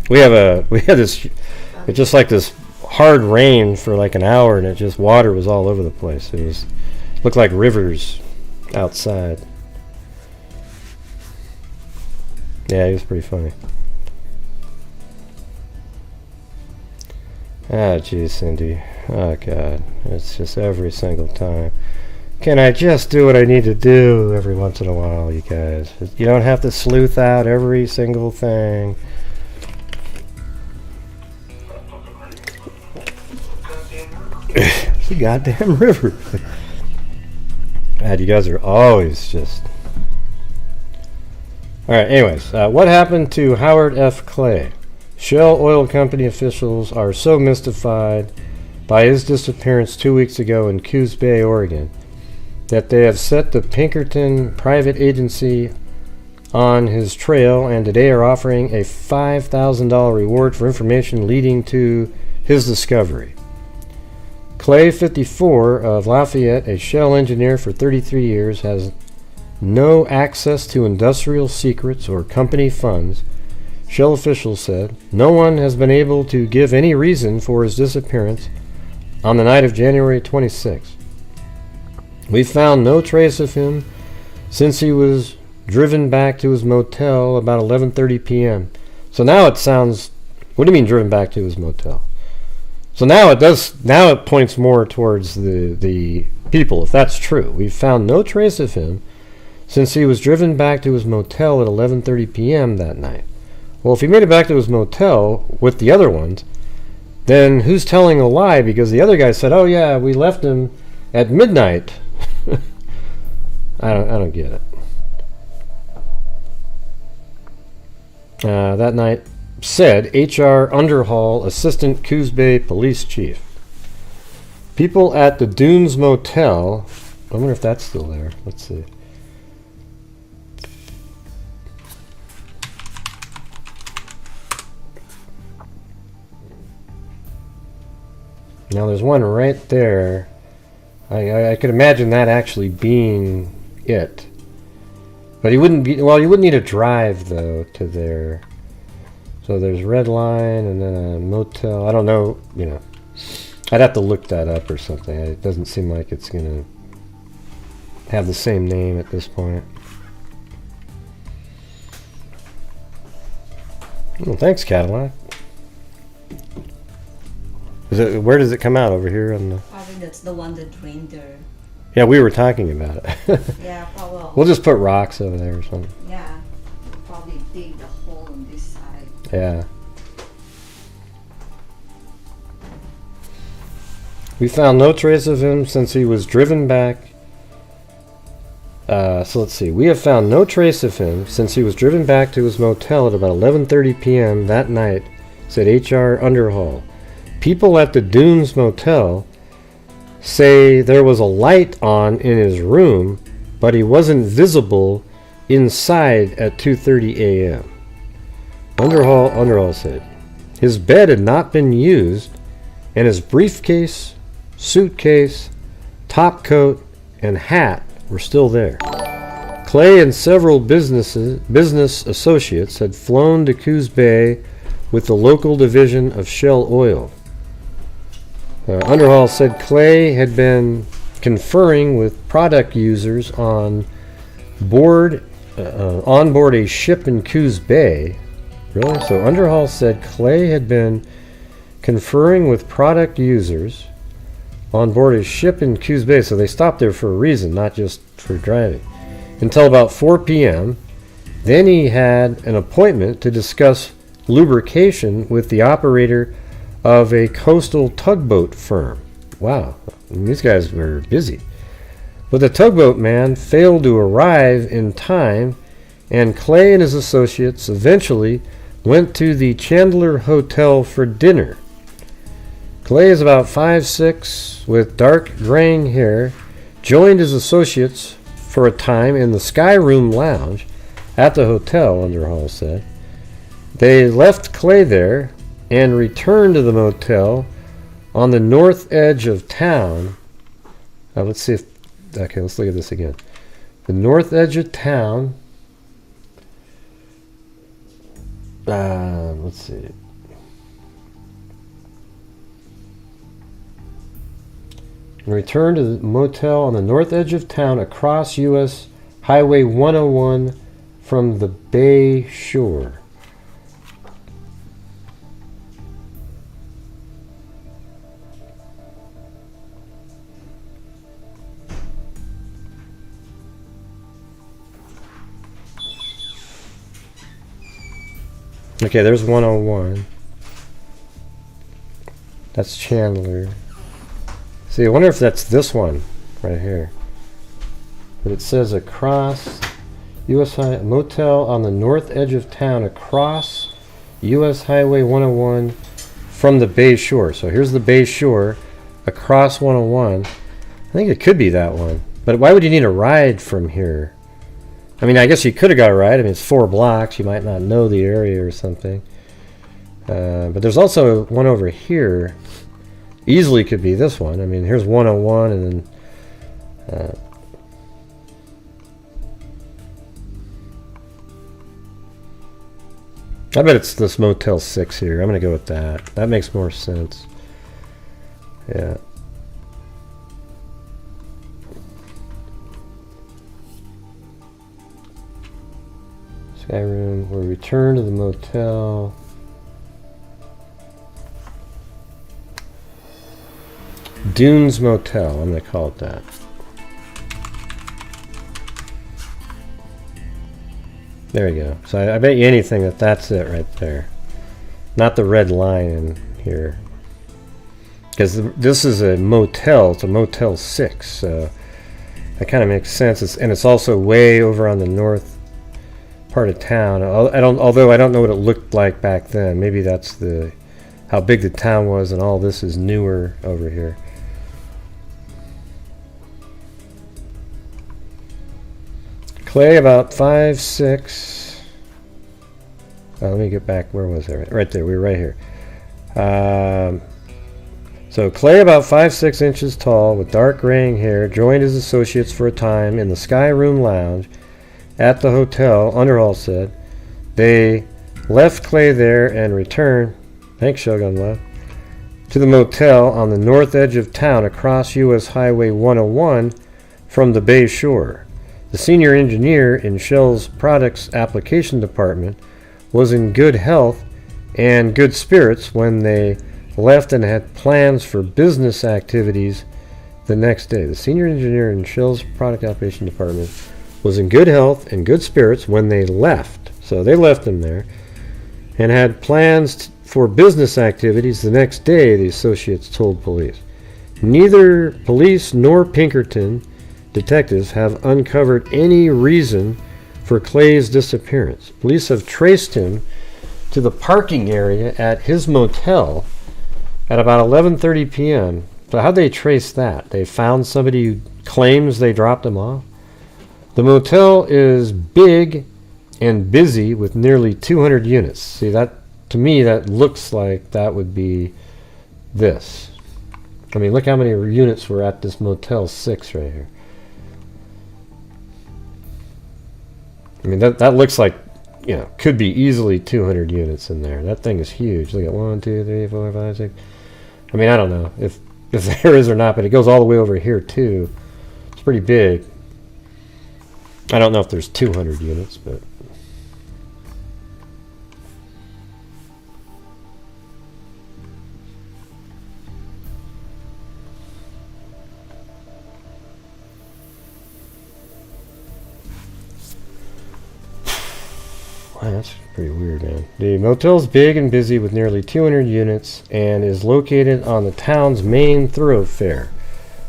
[SPEAKER 1] we had this, it's just like this hard rain for like an hour, and it just water was all over the place. It looked like rivers outside. Yeah, it was pretty funny. Ah, geez, Cindy. Oh God, it's just every single time. Can I just do what I need to do every once in a while, you guys? You don't have to sleuth out every single thing. It's a goddamn river. God, you guys are always just... Alright, anyways. What happened to Howard F. Kley? Shell Oil Company officials are so mystified by his disappearance 2 weeks ago in Coos Bay, Oregon, that they have set the Pinkerton private agency on his trail and today are offering a $5,000 reward for information leading to his discovery. Kley, 54, of Lafayette, a Shell engineer for 33 years, has no access to industrial secrets or company funds, Shell officials said. No one has been able to give any reason for his disappearance on the night of January 26. We found no trace of him since he was driven back to his motel about 11:30 p.m. So now it sounds... What do you mean driven back to his motel? So now it points more towards the people, if that's true. We've found no trace of him since he was driven back to his motel at 11:30 p.m. that night. Well, if he made it back to his motel with the other ones, then who's telling a lie? Because the other guy said, "Oh yeah, we left him at midnight." I don't get it. That night, said H.R. Underhall, Assistant Coos Bay Police Chief. People at the Dunes Motel, I wonder if that's still there. Let's see. Now there's one right there. I could imagine that actually being it. But he wouldn't be... Well, you wouldn't need a drive, though, to there. So there's Red Line and then a motel. I don't know, you know. I'd have to look that up or something. It doesn't seem like it's going to have the same name at this point. Well, thanks, Cadillac. Where does it come out? Over here on the...
[SPEAKER 4] Probably that's the one that drained there.
[SPEAKER 1] Yeah, we were talking about it.
[SPEAKER 4] Yeah, probably.
[SPEAKER 1] We'll just put rocks over there or something.
[SPEAKER 4] Yeah, we'll probably dig the hole on this side.
[SPEAKER 1] Yeah. We found no trace of him since he was driven back. So let's see. We have found no trace of him since he was driven back to his motel at about 11:30 p.m. that night, said H.R. Underhall. People at the Dunes Motel say there was a light on in his room, but he wasn't visible inside at 2:30 a.m. Underhall said his bed had not been used, and his briefcase, suitcase, top coat, and hat were still there. Kley and several business associates had flown to Coos Bay with the local division of Shell Oil. Underhall said Kley had been conferring with product users on board a ship in Coos Bay. Really? So Underhall said Kley had been conferring with product users on board a ship in Coos Bay. So they stopped there for a reason, not just for driving. Until about 4 p.m. Then he had an appointment to discuss lubrication with the operator of a coastal tugboat firm. Wow, these guys were busy. But the tugboat man failed to arrive in time, and Kley and his associates eventually went to the Chandler Hotel for dinner. Kley is about 5'6", with dark graying hair, joined his associates for a time in the Skyroom lounge at the hotel, Underhall said. They left Kley there and returned to the motel on the north edge of town. Let's see if... Okay, let's look at this again. The north edge of town... let's see. And returned to the motel on the north edge of town across U.S. Highway 101 from the Bayshore. Okay, there's 101. That's Chandler. See, I wonder if that's this one right here. But it says across U.S. Motel on the north edge of town across U.S. Highway 101 from the Bayshore. So here's the Bayshore across 101. I think it could be that one. But why would you need a ride from here? I mean, I guess you could have got a ride. I mean, it's 4 blocks. You might not know the area or something. But there's also one over here. Easily could be this one. I mean, here's 101 and then... I bet it's this Motel 6 here. I'm going to go with that. That makes more sense. Yeah. Skyroom. We'll return to the motel. Dunes Motel. I'm going to call it that. There we go. So I bet you anything that that's it right there. Not the red line in here. Because this is a motel. It's a Motel 6. So that kind of makes sense. It's also way over on the north part of town. Although I don't know what it looked like back then. Maybe that's how big the town was, and all this is newer over here. Kley about 5'6". Let me get back. Where was I? Right there. We were right here. So Kley about 5'6" inches tall with dark graying hair joined his associates for a time in the Skyroom lounge at the hotel. Underhall said they left Kley there and returned. Thanks, Shogun Love. To the motel on the north edge of town across U.S. Highway 101 from the Bayshore. The senior engineer in Shell's products application department was in good health and good spirits when they left and had plans for business activities the next day. The senior engineer in Shell's product application department was in good health and good spirits when they left. So they left him there and had plans for business activities the next day, the associates told police. Neither police nor Pinkerton detectives have uncovered any reason for Kley's disappearance. Police have traced him to the parking area at his motel at about 11:30 p.m. So how'd they trace that? They found somebody who claims they dropped him off? The motel is big and busy with nearly 200 units. See, that to me that looks like that would be this. I mean, look how many units were at this Motel 6 right here. I mean, that looks like, you know, could be easily 200 units in there. That thing is huge. Look at 1, 2, 3, 4, 5, 6. I mean, I don't know if there is or not, but it goes all the way over here too. It's pretty big. I don't know if there's 200 units, but wow, that's pretty weird, man. The motel's big and busy with nearly 200 units and is located on the town's main thoroughfare.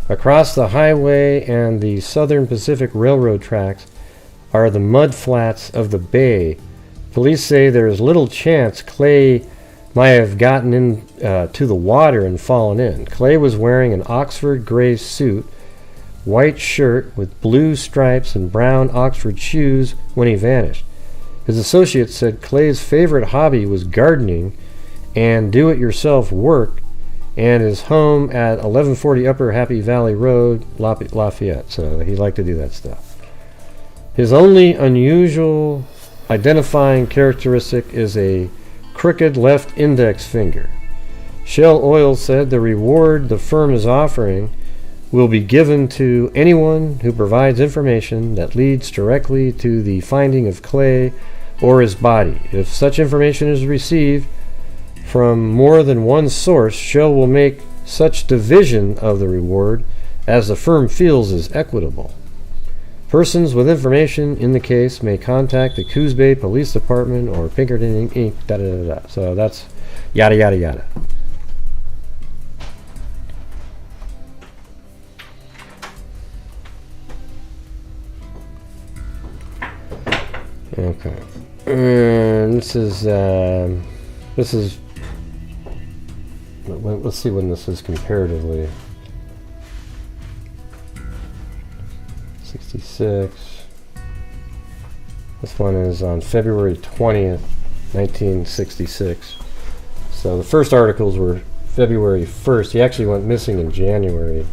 [SPEAKER 1] Across the highway and the Southern Pacific Railroad tracks are the mud flats of the bay. Police say there is little chance Kley might have gotten in to the water and fallen in. Kley was wearing an Oxford gray suit, white shirt with blue stripes and brown Oxford shoes when he vanished. His associates said Kley's favorite hobby was gardening and do-it-yourself work, and his home at 1140 Upper Happy Valley Road, Lafayette. So he liked to do that stuff. His only unusual identifying characteristic is a crooked left index finger. Shell Oil said the reward the firm is offering will be given to anyone who provides information that leads directly to the finding of Kley or his body. If such information is received from more than one source, Shell will make such division of the reward as the firm feels is equitable. Persons with information in the case may contact the Coos Bay Police Department or Pinkerton Inc. Da, da, da, da. So that's yada yada yada. Okay. And this is This is. Let's see when this is comparatively. 66. This one is on February 20th, 1966. So the first articles were February 1st. He actually went missing in January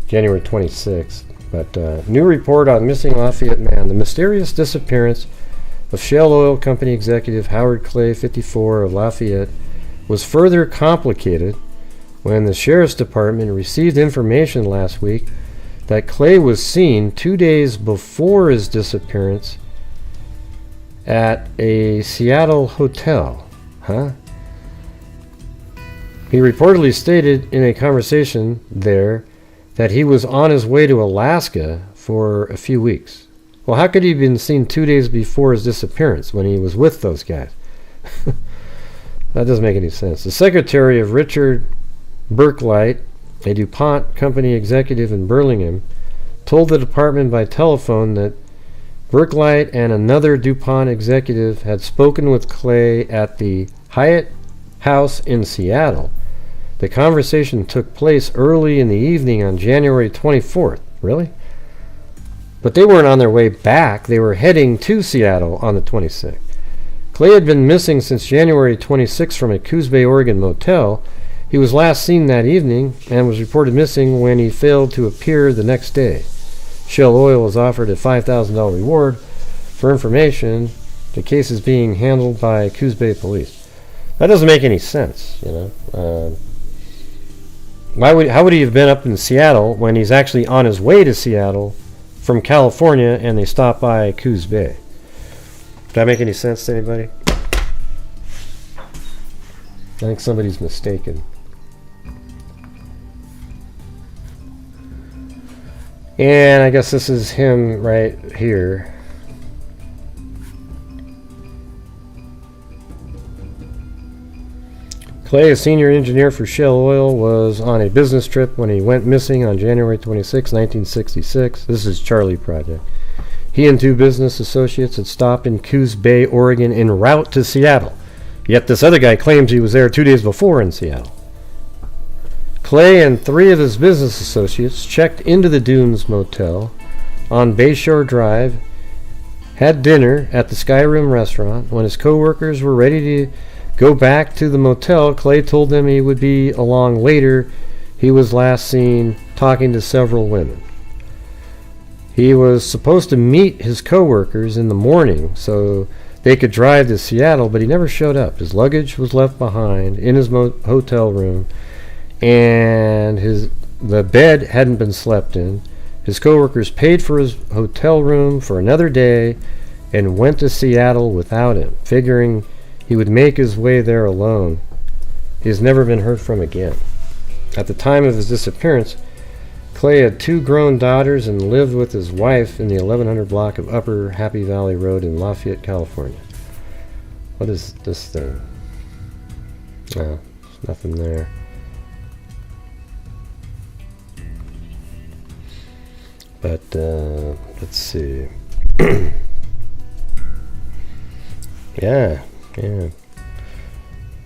[SPEAKER 1] 26th. But new report on missing Lafayette man. The mysterious disappearance of Shell Oil Company executive Howard Kley, 54, of Lafayette, was further complicated when the Sheriff's Department received information last week that Kley was seen 2 days before his disappearance at a Seattle hotel. He reportedly stated in a conversation there that he was on his way to Alaska for a few weeks. Well, how could he have been seen 2 days before his disappearance when he was with those guys? That doesn't make any sense. The secretary of Richard Berklight, a DuPont company executive in Burlingame, told the department by telephone that Berklight and another DuPont executive had spoken with Kley at the Hyatt House in Seattle. The conversation took place early in the evening on January 24th. Really? But they weren't on their way back. They were heading to Seattle on the 26th. Kley had been missing since January 26th from a Coos Bay, Oregon motel. He was last seen that evening and was reported missing when he failed to appear the next day. Shell Oil was offered a $5,000 reward for information. The case is being handled by Coos Bay police. That doesn't make any sense, you know. How would he have been up in Seattle when he's actually on his way to Seattle from California and they stop by Coos Bay? Does that make any sense to anybody? I think somebody's mistaken. And I guess this is him right here. Kley, a senior engineer for Shell Oil, was on a business trip when he went missing on January 26, 1966. This is charleyproject. He and two business associates had stopped in Coos Bay, Oregon, en route to Seattle. Yet this other guy claims he was there 2 days before in Seattle. Kley and three of his business associates checked into the Dunes Motel on Bayshore Drive, had dinner at the Skyroom Restaurant. When his coworkers were ready to go back to the motel, Kley told them he would be along later. He was last seen talking to several women. He was supposed to meet his coworkers in the morning so they could drive to Seattle, but he never showed up. His luggage was left behind in his hotel room, and the bed hadn't been slept in. His coworkers paid for his hotel room for another day and went to Seattle without him, figuring he would make his way there alone. He has never been heard from again. At the time of his disappearance, Kley had two grown daughters and lived with his wife in the 1100 block of Upper Happy Valley Road in Lafayette, California. What is this thing? Oh, there's nothing there. But, let's see. Yeah.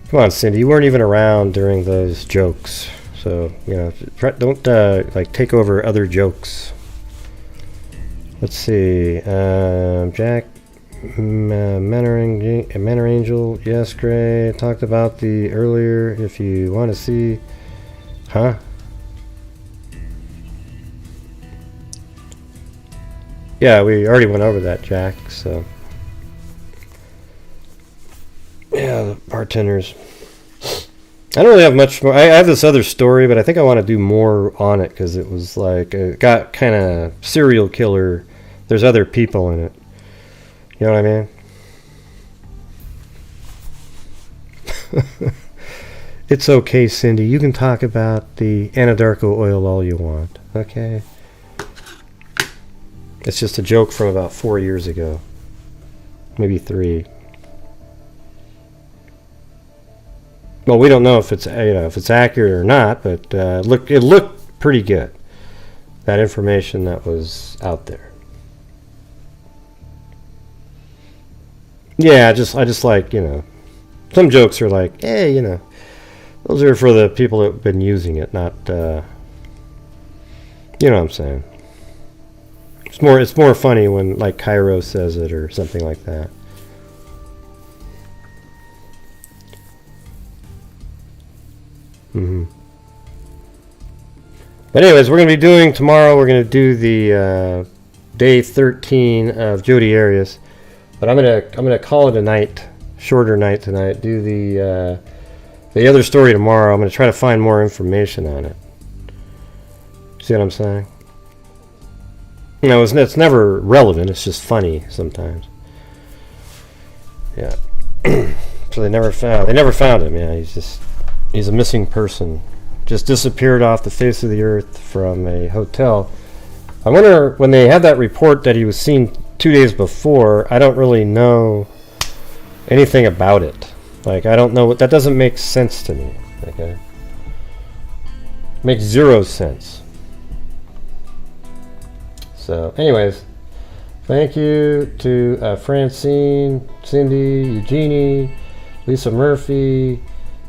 [SPEAKER 1] Come on, Cindy. You weren't even around during those jokes. So, you know, don't, take over other jokes. Let's see. Jack Manor-Angel. Yes, Gray. Talked about the earlier. If you want to see. Huh? Yeah, we already went over that, Jack, so. Yeah, the bartenders. I don't really have much more. I have this other story, but I think I want to do more on it because it was like, it got kind of serial killer. There's other people in it. You know what I mean? It's okay, Cindy. You can talk about the Anadarko oil all you want, okay? It's just a joke from about 4 years ago. Maybe 3. Well, we don't know if it's accurate or not, but it looked pretty good. That information that was out there. Yeah, I just like, some jokes are like, hey, those are for the people that have been using it, not, you know what I'm saying. It's more funny when like Cairo says it or something like that. But anyways, we're going to be doing tomorrow. We're going to do the day 13 of Jodi Arias. But I'm gonna call it a night, shorter night tonight. Do the other story tomorrow. I'm gonna try to find more information on it. See what I'm saying? It's never relevant. It's just funny sometimes. Yeah. So they never found him. Yeah, he's a missing person. Just disappeared off the face of the earth from a hotel. I wonder, when they had that report that he was seen 2 days before, I don't really know anything about it. Like, I don't know, that doesn't make sense to me. Okay? Makes zero sense. So, anyways, thank you to Francine, Cindy, Eugenie, Lisa Murphy,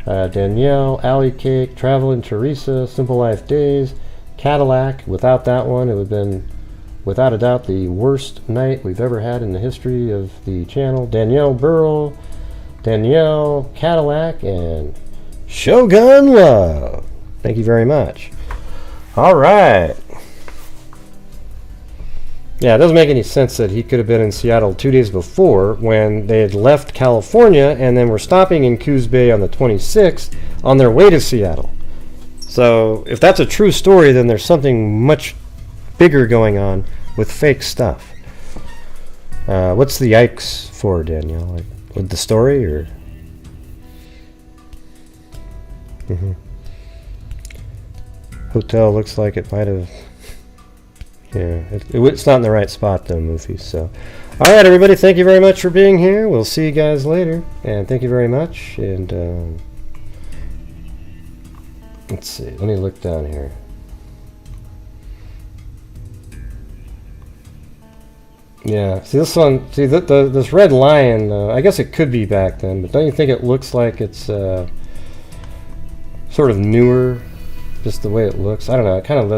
[SPEAKER 1] Danielle, Alley Cake, Traveling Teresa, Simple Life Days, Cadillac. Without that one, it would have been, without a doubt, the worst night we've ever had in the history of the channel. Danielle Burrell, Danielle, Cadillac, and Shogun Love. Thank you very much. All right. Yeah, it doesn't make any sense that he could have been in Seattle 2 days before when they had left California and then were stopping in Coos Bay on the 26th on their way to Seattle. So if that's a true story, then there's something much bigger going on with fake stuff. What's the yikes for, Danielle? Like, with the story, or? Hotel looks like it might have. Yeah, it's not in the right spot though, Moofy. So, all right, everybody, thank you very much for being here. We'll see you guys later, and thank you very much. And let's see. Let me look down here. Yeah, see this one. See this red lion. I guess it could be back then, but don't you think it looks like it's sort of newer, just the way it looks? I don't know. It kind of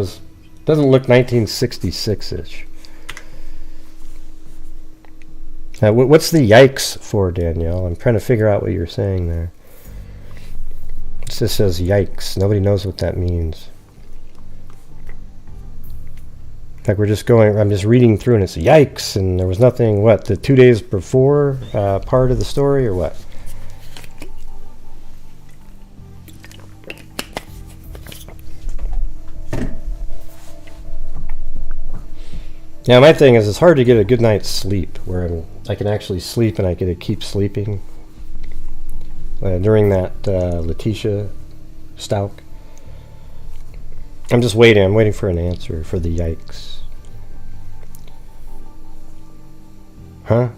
[SPEAKER 1] doesn't look 1966-ish. What's the yikes for, Danielle? I'm trying to figure out what you're saying there. It just says yikes. Nobody knows what that means. In fact, I'm just reading through and it's yikes, and there was nothing, the 2 days before part of the story, or what? Yeah, my thing is it's hard to get a good night's sleep where I can actually sleep and I get to keep sleeping. During that Letitia Stout. I'm just waiting. I'm waiting for an answer for the yikes. Huh?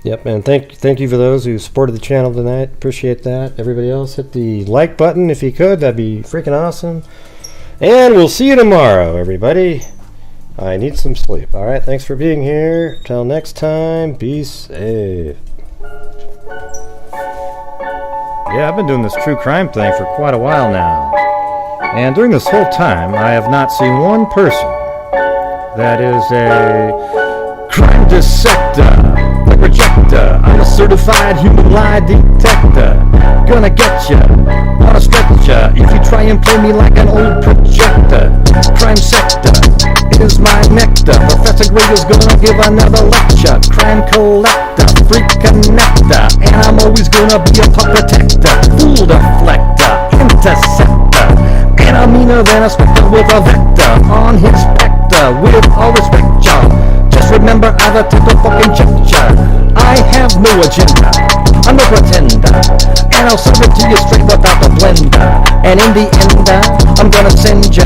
[SPEAKER 1] Yep, and thank you for those who supported the channel tonight. Appreciate that. Everybody else, hit the like button if you could. That'd be freaking awesome. And we'll see you tomorrow, everybody. I need some sleep. All right, thanks for being here. Till next time, be safe.
[SPEAKER 5] Yeah, I've been doing this true crime thing for quite a while now. And during this whole time, I have not seen one person that is a crime dissector, a projector. I'm a certified human lie detector. Gonna get ya on a stretcher if you try and play me like an old projector. Crime sector is my nectar. Professor Gray is gonna give another lecture. Crime collector, freak connector, and I'm always gonna be a pup protector. Fool deflector, interceptor, and I'm meaner than a spectre with a vector on his spectre. With all respect, y'all, just remember I took a fucking gesture. I have no agenda, I'm no pretender, and I'll serve it to you straight without the blender. And in the end, I'm gonna send ya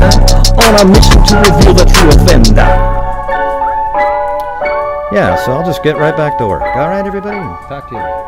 [SPEAKER 5] on a mission to reveal the true offender. Yeah, so I'll just get right back to work. All right, everybody? Talk to you later.